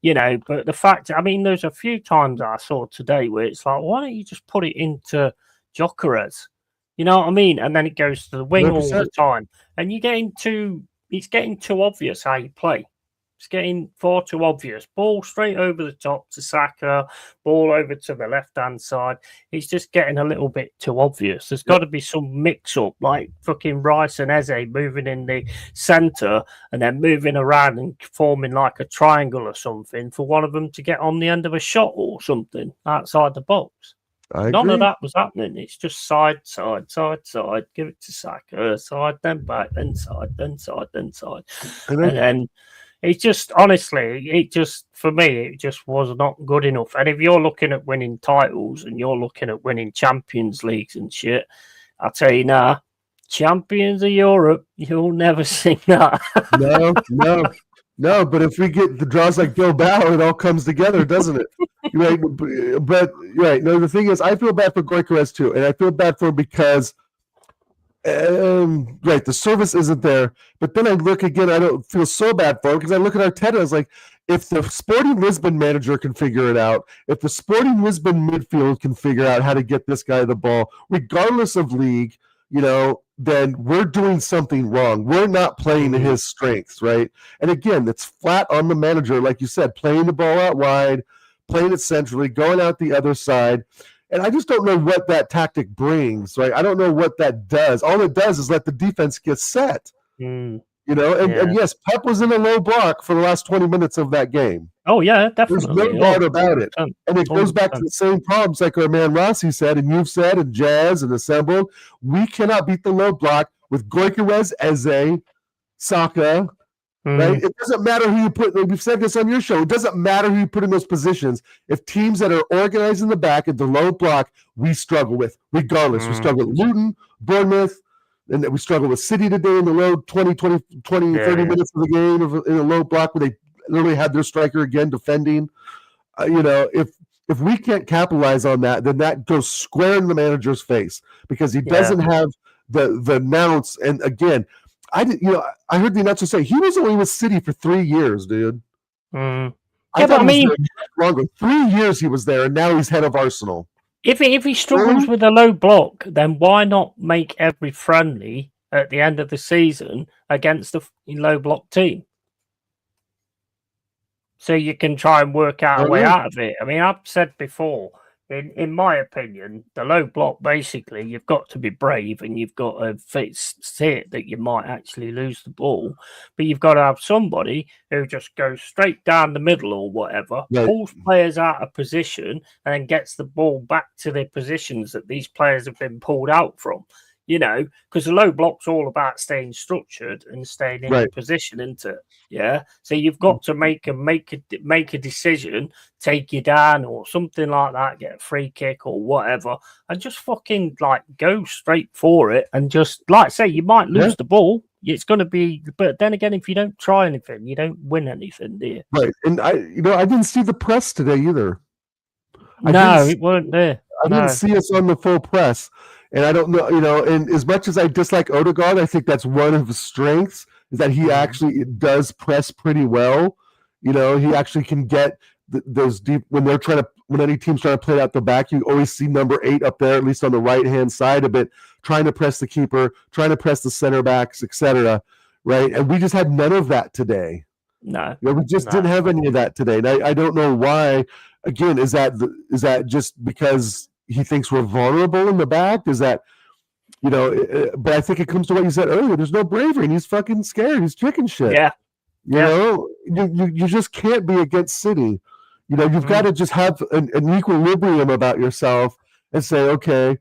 But the fact, I mean, there's a few times I saw today where it's like, why don't you just put it into Gyökeres? You know what I mean? And then it goes to the wing 100%. All the time, and it's getting too obvious how you play. It's getting far too obvious. Ball straight over the top to Saka, ball over to the left-hand side. It's just getting a little bit too obvious. There's got to be some mix-up, like fucking Rice and Eze moving in the centre and then moving around and forming like a triangle or something for one of them to get on the end of a shot or something outside the box. None of that was happening. It's just side. Give it to Saka. Side, then back, then side, then side, then side. And then it's just, honestly, for me, it just was not good enough. And if you're looking at winning titles and you're looking at winning Champions Leagues and shit, I'll tell you now, Champions of Europe, you'll never sing that. No, but if we get the draws like Bilbao, it all comes together, doesn't it? Right? But right. No, the thing is, I feel bad for Gyökeres too, and I feel bad for him because, the service isn't there. But then I look again, I don't feel so bad for him because I look at Arteta. I was like, if the Sporting Lisbon manager can figure it out, if the Sporting Lisbon midfield can figure out how to get this guy the ball, regardless of league, then we're doing something wrong. We're not playing to his strengths, right? And again, it's flat on the manager, like you said, playing the ball out wide, playing it centrally, going out the other side. And I just don't know what that tactic brings, right? I don't know what that does. All it does is let the defense get set, And yes, Pep was in a low block for the last 20 minutes of that game. Oh, yeah, definitely. There's no doubt about it. And it goes back to the same problems like our man Rossi said, and you've said, and Jazz and Assembled. We cannot beat the low block with Gyökeres, Eze, Saka, right? It doesn't matter who you put. We've said this on your show. It doesn't matter who you put in those positions. If teams that are organized in the back at the low block, we struggle with, regardless. We struggle with Luton, Bournemouth, and we struggle with City today in the low 30 minutes of the game in a low block where they literally had their striker again defending. If we can't capitalize on that, then that goes square in the manager's face because he doesn't have the announce. And again, I heard the announcer say he was only with City for 3 years, dude. I mean, longer. 3 years he was there, and now he's head of Arsenal. If he struggles with a low block, then why not make every friendly at the end of the season against a low block team? So you can try and work out a way out of it. I mean, I've said before, in my opinion, the low block, basically, you've got to be brave and you've got to see it that you might actually lose the ball. But you've got to have somebody who just goes straight down the middle or whatever, Right. pulls players out of position, and then gets the ball back to their positions that these players have been pulled out from. You know, because the low block's all about staying structured and staying in your position, isn't it? Yeah. So you've got to make a decision, take you down or something like that, get a free kick or whatever, and just fucking like go straight for it. And just like I say, you might lose the ball. It's going to be, but then again, if you don't try anything, you don't win anything, do you? Right. And I didn't see the press today either. No, it weren't there. I didn't see us on the full press. And I don't know, and as much as I dislike Odegaard, I think that's one of his strengths is that he actually does press pretty well. He actually can get those deep when any team's trying to play it out the back. You always see number 8 up there, at least on the right hand side of it, trying to press the keeper, trying to press the center backs, etc. Right, and we just had none of that today. No, we just didn't have any of that today. And I don't know why. Again, is that just because he thinks we're vulnerable in the back? Is that, but I think it comes to what you said earlier. There's no bravery, and he's fucking scared. He's chicken shit. Yeah. You just can't be against City. You've got to just have an equilibrium about yourself and say, okay,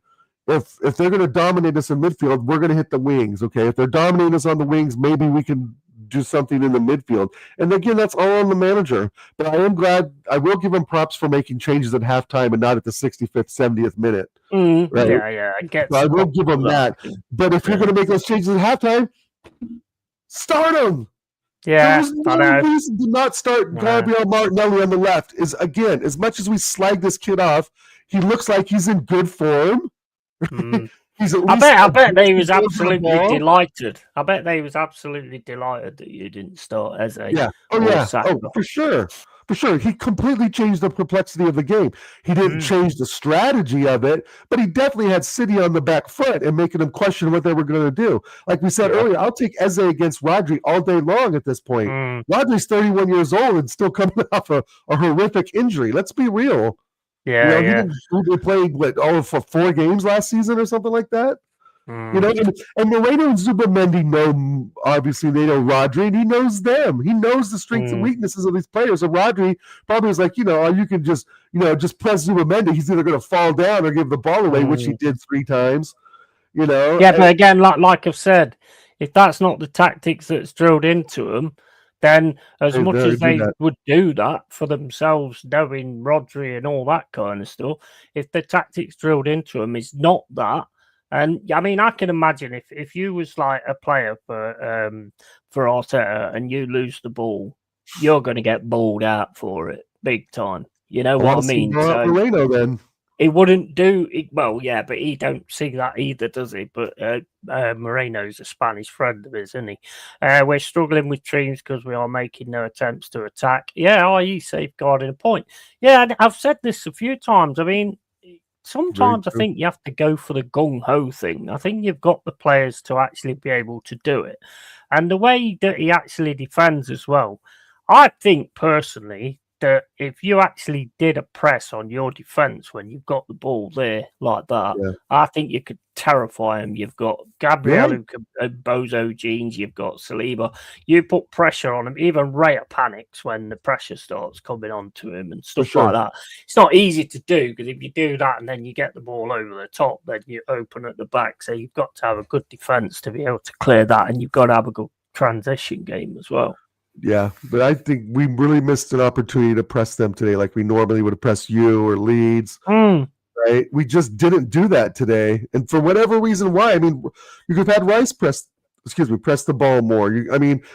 if they're going to dominate us in midfield, we're going to hit the wings. Okay, if they're dominating us on the wings, maybe we can do something in the midfield. And again, that's all on the manager. But I am glad. I will give him props for making changes at halftime and not at the 65th, 70th minute. Right? Yeah. I will give him that. But if you're going to make those changes at halftime, start him. Yeah, there was no reason to not start Gabriel Martinelli on the left. Is again, as much as we slag this kid off, he looks like he's in good form. I bet they was absolutely delighted. I bet they was absolutely delighted that you didn't start as a for sure. For sure. He completely changed the complexity of the game. He didn't change the strategy of it, but he definitely had City on the back foot and making them question what they were going to do. Like we said earlier, I'll take Eze against Rodri all day long at this point. Rodri's 31 years old and still coming off a horrific injury. Let's be real. He played all for 4 games last season or something like that. And Moreno and Zubamendi know, obviously they know Rodri, and he knows them. He knows the strengths and weaknesses of these players. So Rodri probably was like, you can just press Zubamendi. He's either going to fall down or give the ball away, which he did 3 times. Yeah, but again, like I've said, if that's not the tactics that's drilled into them, then as much as they would do that for themselves, knowing Rodri and all that kind of stuff, if the tactics drilled into them is not that. And I mean, I can imagine if you was like a player for Arteta and you lose the ball, you're going to get balled out for it big time. You know what I mean? So, Moreno, then he wouldn't do it. Well, yeah, but he don't see that either, does he? But Moreno's a Spanish friend of his, isn't he? We're struggling with teams because we are making no attempts to attack. Yeah, i.e. safeguarding a point. Yeah, I've said this a few times. I mean, sometimes I think you have to go for the gung-ho thing. I think you've got the players to actually be able to do it. And the way that he actually defends as well, I think personally that if you actually did a press on your defence when you've got the ball there like that, I think you could terrify him. You've got Gabriel who can bozo jeans, you've got Saliba. You put pressure on him. Even Raya panics when the pressure starts coming onto him and stuff like that. It's not easy to do because if you do that and then you get the ball over the top, then you open at the back. So you've got to have a good defence to be able to clear that, and you've got to have a good transition game as well. Yeah, but I think we really missed an opportunity to press them today like we normally would have pressed you or Leeds. Right? We just didn't do that today. And for whatever reason, why? I mean, you could have had Rice press the ball more.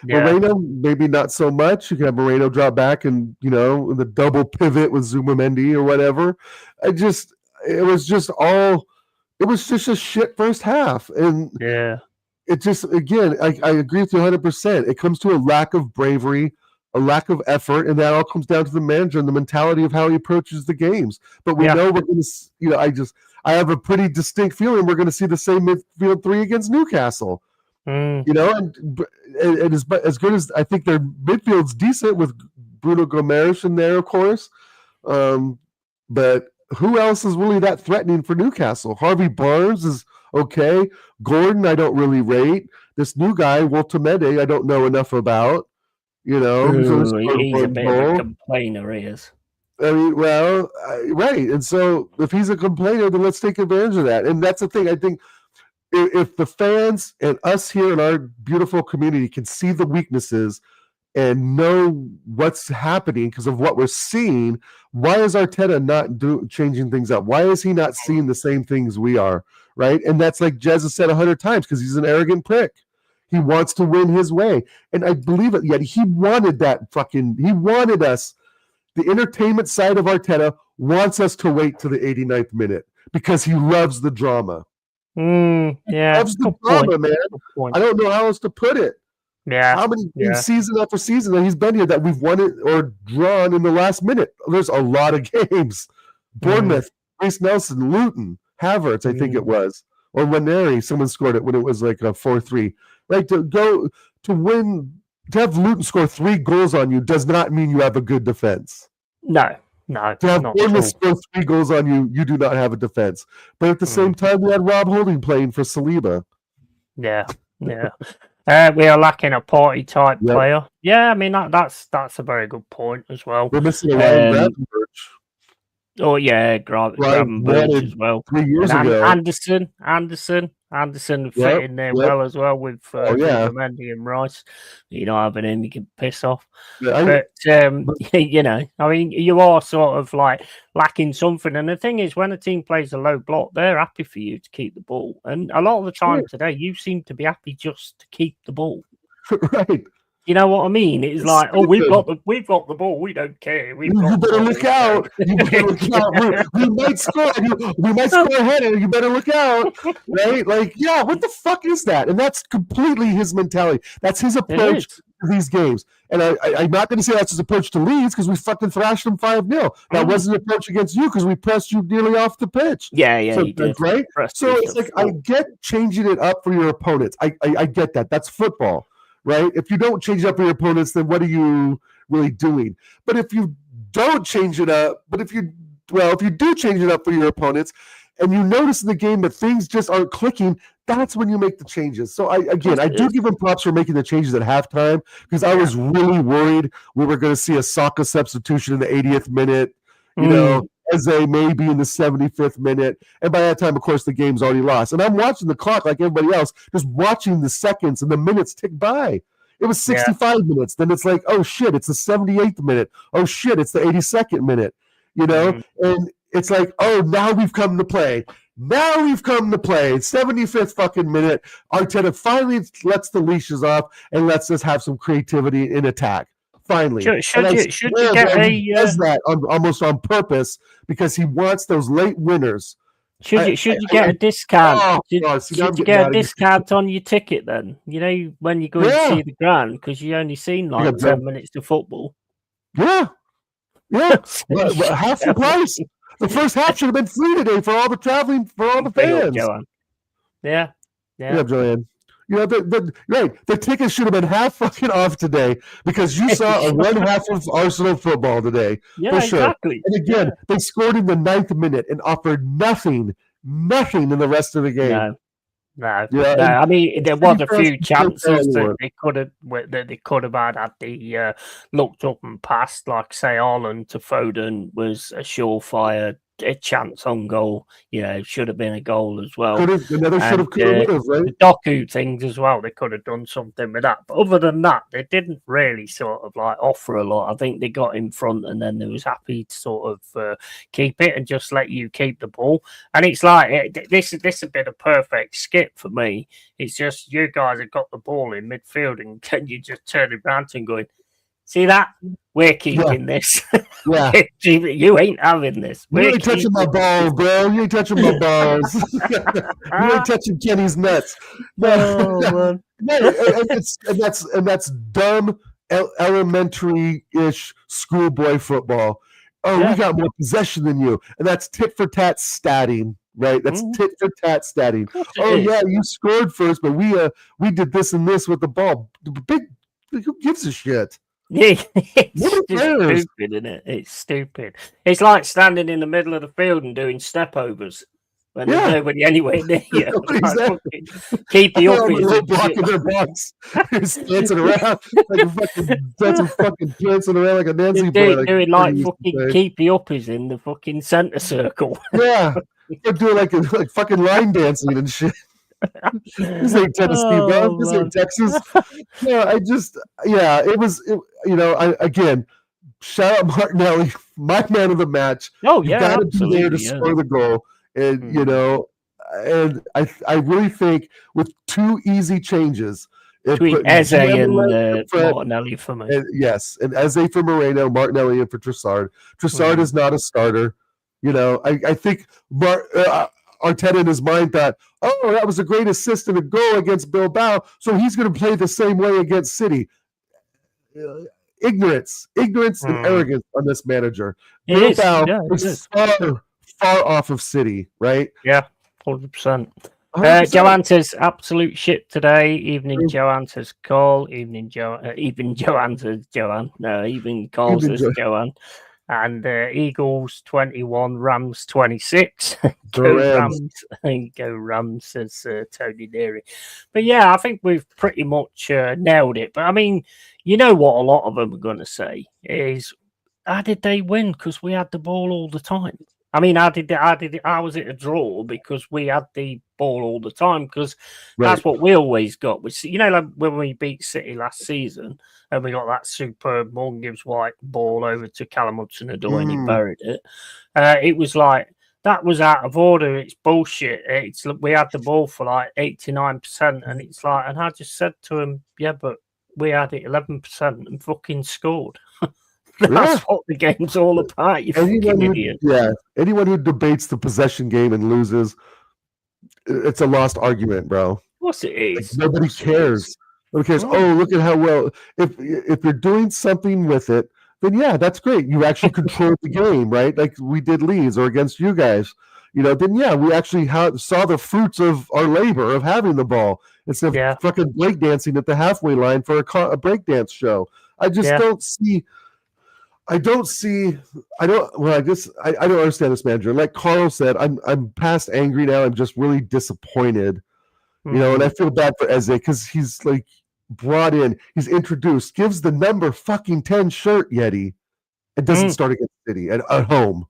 Moreno, maybe not so much. You can have Moreno drop back and, the double pivot with Zubamendi or whatever. It was just a shit first half. And it just, again, I agree with you 100%. It comes to a lack of bravery, a lack of effort, and that all comes down to the manager and the mentality of how he approaches the games. But we know we're going to, I have a pretty distinct feeling we're going to see the same midfield 3 against Newcastle. And as good as I think their midfield's decent with Bruno Gomes in there, of course. But who else is really that threatening for Newcastle? Harvey Barnes is okay. Gordon, I don't really rate. This new guy, Woltemede, I don't know enough about. He's only scored He's a one bit of a goal. complainer, he is. I mean, well, right. And so if he's a complainer, then let's take advantage of that. And that's the thing. I think if the fans and us here in our beautiful community can see the weaknesses and know what's happening because of what we're seeing, why is Arteta not changing things up? Why is he not seeing the same things we are, right? And that's like Jez has said 100 times, because he's an arrogant prick. He wants to win his way. And I believe it, yet he wanted he wanted us, the entertainment side of Arteta wants us to wait to the 89th minute because he loves the drama. Yeah, loves the drama, man. I don't know how else to put it. Yeah. How many season after season that he's been here that we've won it or drawn in the last minute? There's a lot of games. Bournemouth, Reece Nelson, Luton, Havertz, I think it was, or Waneri, someone scored it when it was like a 4-3. Right, to have Luton score 3 goals on you does not mean you have a good defense. No. To have Bournemouth score 3 goals on you, you do not have a defense. But at the same time, we had Rob Holding playing for Saliba. Yeah. We are lacking a party type player. Yeah, I mean that's a very good point as well. We're missing a Ryan Gravenberch. Oh yeah, Gravenberch as well. 3 years ago. Anderson fit in there well as well with Mendy and Rice. You know, having him, you can piss off. But I mean, you are sort of like lacking something. And the thing is, when a team plays a low block, they're happy for you to keep the ball. And a lot of the time today, you seem to be happy just to keep the ball. Right. You know what I mean? It's like, we've got the ball. We don't care. You better look out. You better look out. We might score. We might score ahead, and you better look out. Right? Like, what the fuck is that? And that's completely his mentality. That's his approach to these games. And I'm not going to say that's his approach to Leeds because we fucking thrashed them 5-0. That wasn't an approach against you because we pressed you nearly off the pitch. Yeah, you did. Right? So it's like, I get changing it up for your opponents. I get that. That's football. Right? If you don't change it up for your opponents, then what are you really doing? But if you don't change it up, if you do change it up for your opponents, and you notice in the game that things just aren't clicking, that's when you make the changes. So I do give him props for making the changes at halftime, because I was really worried we were going to see a Saka substitution in the 80th minute. You know, Eze maybe in the 75th minute. And by that time, of course, the game's already lost. And I'm watching the clock like everybody else, just watching the seconds and the minutes tick by. It was 65 minutes. Then it's like, oh, shit, it's the 78th minute. Oh, shit, it's the 82nd minute. You know? And it's like, oh, now we've come to play. 75th fucking minute. Arteta finally lets the leashes off and lets us have some creativity in attack. Finally, should you get he does that almost on purpose because he wants those late winners. Should you get a discount? Should you get a discount on your ticket then? You know, when you go and see the ground, because you only seen like 10 minutes of football. Yeah. Half the price. The first half should have been free today for all the traveling, for all the fans. Yeah, Joanne. You know, the tickets should have been half fucking off today because you saw a one half of Arsenal football today. Yeah, for sure. Exactly. And again, they scored in the 9th minute and offered nothing in the rest of the game. No. I mean, there was a few chances that they could have had the looked up and passed, like say Haaland to Foden was a surefire chance on goal. You know, it should have been a goal as well. Right? The Doku things as well, they could have done something with that. But other than that, they didn't really sort of like offer a lot. I think they got in front and then they was happy to sort of keep it and just let you keep the ball. And it's like, this has been a perfect skip for me. It's just you guys have got the ball in midfield and can you just turn it around and going, see that? We're keeping this. Yeah. You ain't having this. You ain't touching my balls, bro. You ain't touching my balls. You ain't touching Kenny's nuts. No, and that's dumb, elementary-ish schoolboy football. We got more possession than you. And that's tit-for-tat statting, right? That's tit-for-tat statting. You scored first, but we did this and this with the ball. Who gives a shit? It's Nobody just cares. stupid, isn't it? It's stupid. It's like standing in the middle of the field and doing stepovers when there's nobody anywhere near you. Exactly. Keep the On the uppies low and block shit. in their box. He's dancing around like a fucking dancing around like a Nancy boy. Like Doing like used to fucking say. keep the uppies in the fucking centre circle. Yeah. They're doing like fucking line dancing and shit. This ain't Tennessee, bro. This ain't Texas. Yeah, it was, again, shout out Martinelli, my man of the match. Oh, You yeah, got to be there to absolutely, yeah. score the goal. And, and I really think with two easy changes, Between Eze and Martinelli for me. And, yes, and Eze for Moreno, Martinelli in for Trossard. Trossard is not a starter. I think Arteta in his mind thought, oh, that was a great assist and a goal against Bilbao, so he's going to play the same way against City. Ignorance and arrogance on this manager. Bilbao is far off of City, right? Yeah, 100%. Joe answers absolute shit today. Evening Joe answers call. Evening Joe answers Joanne. No, even calls us Joanne. And Eagles 21, Rams 26. Go Rams, says Tony Leary. But yeah, I think we've pretty much nailed it. But I mean, you know what a lot of them are going to say is, how did they win? Because we had the ball all the time. I mean, how was it a draw? Because we had the ball all the time. Because that's what we always got. Like when we beat City last season, and we got that superb Morgan Gibbs White ball over to Callum Hudson-Odoi and he buried it. It was like, that was out of order. It's bullshit. We had the ball for like 89%, and it's like, and I just said to him, yeah, but we had it 11% and fucking scored. That's what the game's all about, you fucking idiot. Yeah, anyone who debates the possession game and loses, it's a lost argument, bro. Of course it is. Like, nobody cares. Nobody cares. Oh, look at how well. If you're doing something with it, then yeah, that's great. You actually controlled the game, right? Like we did Leeds or against you guys. Then yeah, we actually saw the fruits of our labor of having the ball instead of fucking breakdancing at the halfway line for a breakdance show. I just don't see. I don't understand this manager. Like Carl said, I'm past angry now. I'm just really disappointed. And I feel bad for Eze because he's like brought in, he's introduced, gives the number fucking 10 shirt, Yeti. It doesn't start against City at home.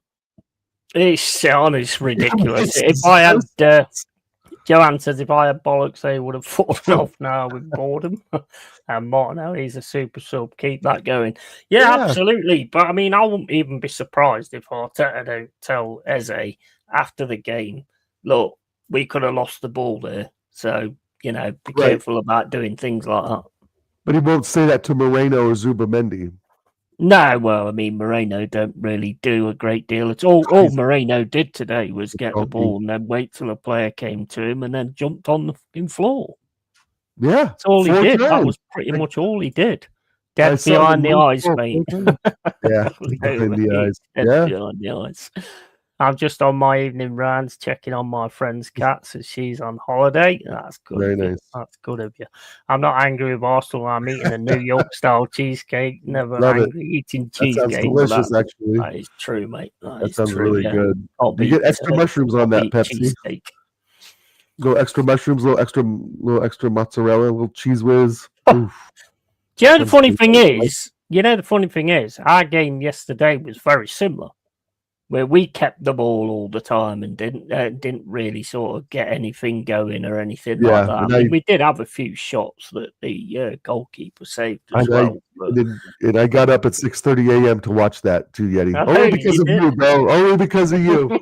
It's ridiculous. If I had Joanne says, if I had bollocks, they would have fallen off now with boredom. And Martinelli, he's a super sub. Keep that going. Yeah, absolutely. But I mean, I wouldn't even be surprised if Arteta don't tell Eze after the game, look, we could have lost the ball there. So, be careful about doing things like that. But he won't say that to Moreno or Zubamendi. No, well, I mean, Moreno don't really do a great deal at all. All Moreno did today was get the ball and then wait till a player came to him and then jumped on the fucking floor. Yeah. That's all he did. That was pretty much all he did. Dead behind the eyes, mate. Yeah, behind the eyes. Behind the eyes. I'm just on my evening rounds, checking on my friend's cats as she's on holiday. That's good. Very nice. That's good of you. I'm not angry with Arsenal. I'm eating a New York style cheesecake. Never angry eating cheesecake. That sounds delicious, actually. That is true, mate. That sounds really good. You get extra mushrooms on that Pepsi. Cheesecake. Little extra mushrooms, little extra mozzarella, little cheese whiz. Do you know the funny thing is? Our game yesterday was very similar, where we kept the ball all the time and didn't really sort of get anything going or anything like that. I mean, we did have a few shots that the goalkeeper saved as well. And I got up at 6:30 a.m. to watch that too, Yeti. Only because of you, bro. Only because of you.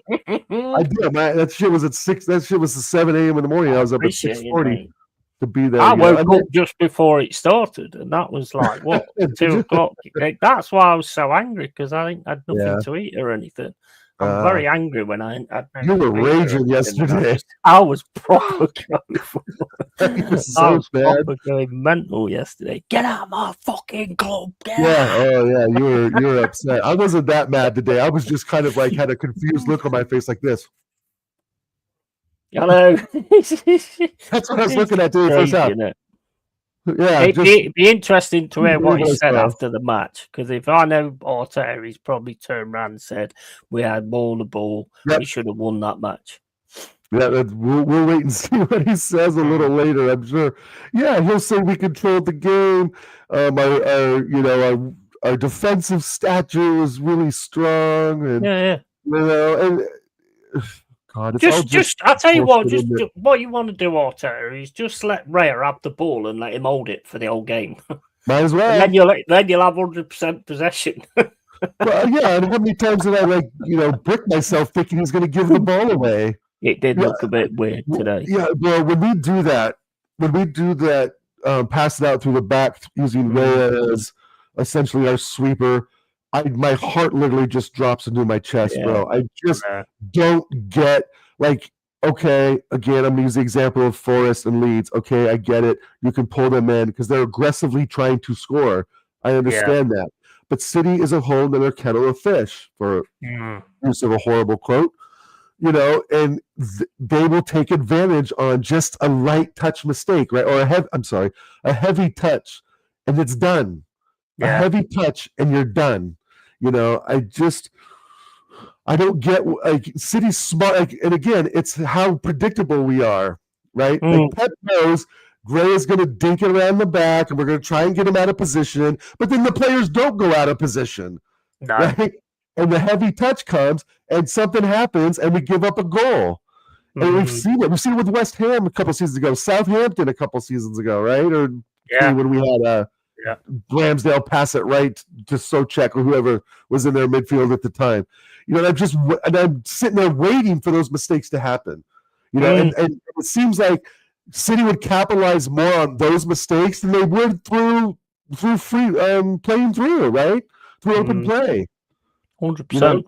I did. That shit was at 6. That shit was at 7 a.m. in the morning. I was up at 6:40 to be there. I woke up just before it started, and that was like what 2 o'clock. That's why I was so angry, because I had nothing to eat or anything. I'm very angry when I had you were raging yesterday. I was proper going. I was proper going mental yesterday. Get out of my fucking club. You were upset. I wasn't that mad today. I was just kind of like had a confused look on my face like this. Hello. That's what I was looking at today first half. Yeah, It'd be interesting to hear what he what I said saw. after the match, because if I know Arteta, he's probably turned around and said, "We had more the ball. Yep. We should have won that match." Yeah, we'll wait and see what he says a little later. I'm sure. Yeah, he'll say we controlled the game. Our defensive stature was really strong, and Yeah. and God, it's all Just I tell you what, bullshit, isn't it? what you want to do, Arteta, is just let Raya have the ball and let him hold it for the whole game, Might as well. and then you'll have 100% possession. Well, yeah, and how many times did I brick myself thinking he's going to give the ball away? It did look a bit weird today. Yeah, well, when we do that, pass it out through the back using Raya as essentially our sweeper, my heart literally just drops into my chest, bro. I just don't get, okay, again, I'm going to use the example of Forest and Leeds. Okay, I get it. You can pull them in because they're aggressively trying to score. I understand that. But City is a whole other kettle of fish, for use of a horrible quote. And they will take advantage on just a light touch mistake, right? Or a heavy touch, and it's done. A heavy touch, and you're done. I don't get, City's smart, and again, it's how predictable we are, right? Like Pep knows Gray is going to dink it around the back, and we're going to try and get him out of position, but then the players don't go out of position, right? And the heavy touch comes, and something happens, and we give up a goal. And we've seen it. We've seen it with West Ham a couple seasons ago, Southampton a couple seasons ago, right? Or when we had Ramsdale pass it right to Souček or whoever was in their midfield at the time. And I'm sitting there waiting for those mistakes to happen. And it seems like City would capitalize more on those mistakes than they would through free playing through, right? Through open play. 100%.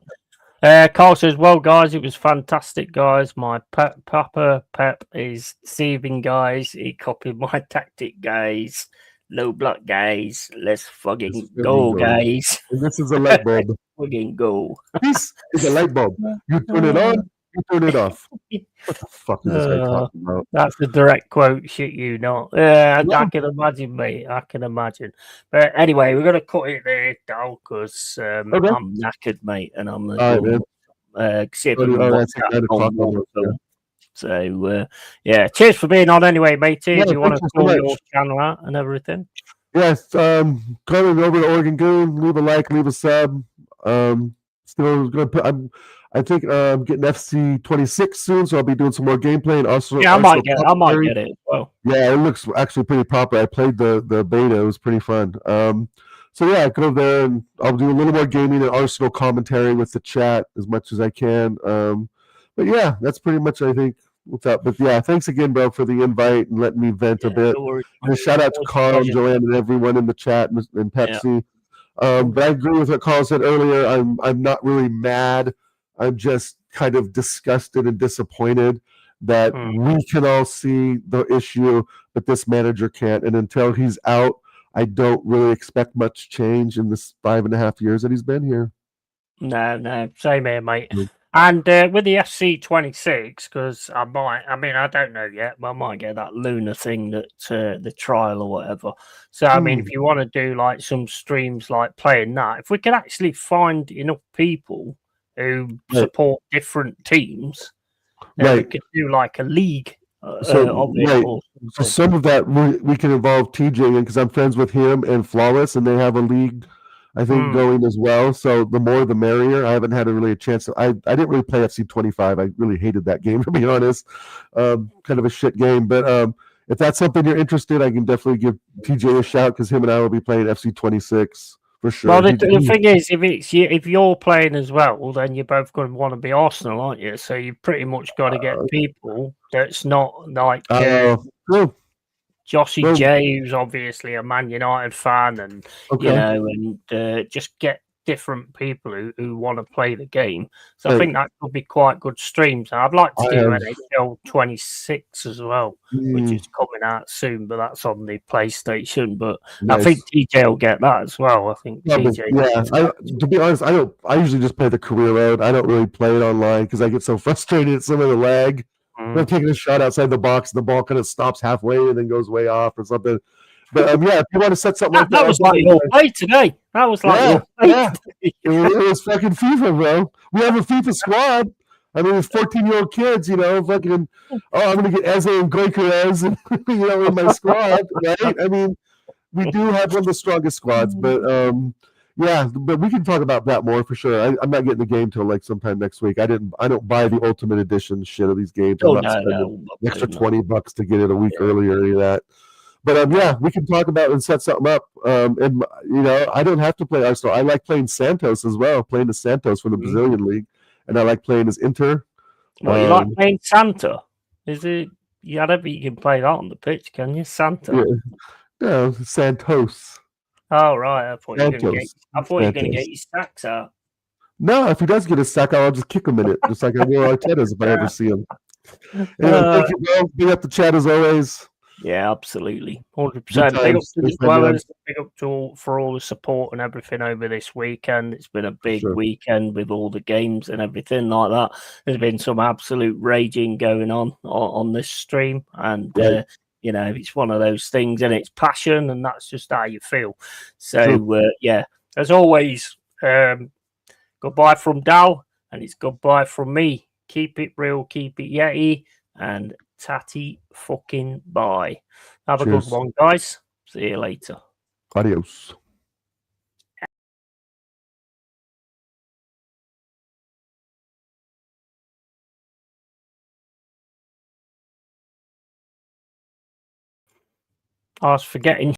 Carl says, well, guys, it was fantastic, guys. My Papa Pep is deceiving, guys. He copied my tactic, guys. Low block, guys. Let's fucking go, guys. And this is a light bulb. Fucking go. This is a light bulb. You turn it on, you turn it off. What the fuck is this guy talking about? That's the direct quote. Shit, you not. I can imagine, mate. I can imagine. But anyway, we're going to cut it there, Dal, because I'm knackered, mate, and I'm going to see if we can watch that. So, cheers for being on anyway, matey. If you want to call your channel out and everything. Yes, going over to Oregon Goon, leave a like, leave a sub. Still going to put, I think I'm getting FC 26 soon, so I'll be doing some more gameplay. And also, I might get it as well. Yeah, it looks actually pretty proper. I played the beta; it was pretty fun. Go there and I'll do a little more gaming and Arsenal commentary with the chat as much as I can. But yeah, that's pretty much, I think, what's up. But yeah, thanks again, bro, for the invite and letting me vent a bit. And a shout out to Carl and Joanne and everyone in the chat and Pepsi. But I agree with what Carl said earlier. I'm not really mad. I'm just kind of disgusted and disappointed that we can all see the issue, but this manager can't. And until he's out, I don't really expect much change in this 5.5 years that he's been here. No, same here, mate. And with the FC26, because I don't know yet, but I might get that Luna thing, that the trial or whatever. So, I mean, if you want to do like some streams like playing that, if we could actually find enough people who support different teams, then we could do like a league. So some of that we can involve TJ in, because I'm friends with him and Flawless, and they have a league, I think, going as well. So the more the merrier. I haven't had a chance to. I didn't really play FC25. I really hated that game, to be honest. Kind of a shit game. But if that's something you're interested, I can definitely give TJ a shout, because him and I will be playing FC26 for sure. Well, the thing is, if you're playing as well, then you're both going to want to be Arsenal, aren't you? So you pretty much got to get people that's not like Joshy J, who's obviously a Man United fan, and just get different people who want to play the game. So I think that could be quite good streams. I'd like to do NHL 26 as well, which is coming out soon, but that's on the PlayStation. But I think TJ will get that as well. I think TJ. To be honest, I usually just play the career mode. I don't really play it online because I get so frustrated at some of the lag. I'm taking a shot outside the box, the ball kind of stops halfway and then goes way off or something. But yeah, if you want to set something like That that, was like your play today. That was like your play. yeah. It was fucking FIFA, bro. We have a FIFA squad. I mean, it's 14-year-old kids, you know, fucking. Oh, I'm gonna get Eze and Goikarez, you know, in my squad, right? I mean, we do have one of the strongest squads, but yeah, but we can talk about that more for sure. I'm not getting the game till like sometime next week. I don't buy the Ultimate Edition shit of these games. I'm not spending extra $20 to get it a week early or any of that. But yeah, we can talk about and set something up. And you know, I don't have to play Arsenal. I like playing Santos as well, playing the Santos from the Brazilian league, and I like playing as Inter. Well, you like playing Santa? Is it? Yeah, I don't think you can play that on the pitch, can you, Santa? Yeah. No, Santos. Oh right, I thought you were going to get your stacks out. No, if he does get a sack, I'll just kick him in it, just like I will Arteta's if I ever see him. Anyway, thank you, bro. Big up the chat as always. Yeah, absolutely, 100%. Big up to the dwellers. Big up for all the support and everything over this weekend. It's been a big weekend with all the games and everything like that. There's been some absolute raging going on this stream, and you know, it's one of those things, and it's passion, and that's just how you feel. So yeah, as always, goodbye from Dal, and it's goodbye from me. Keep it real, keep it Yeti, and tatty fucking bye. Have a good one, guys. See you later. Adios. I was forgetting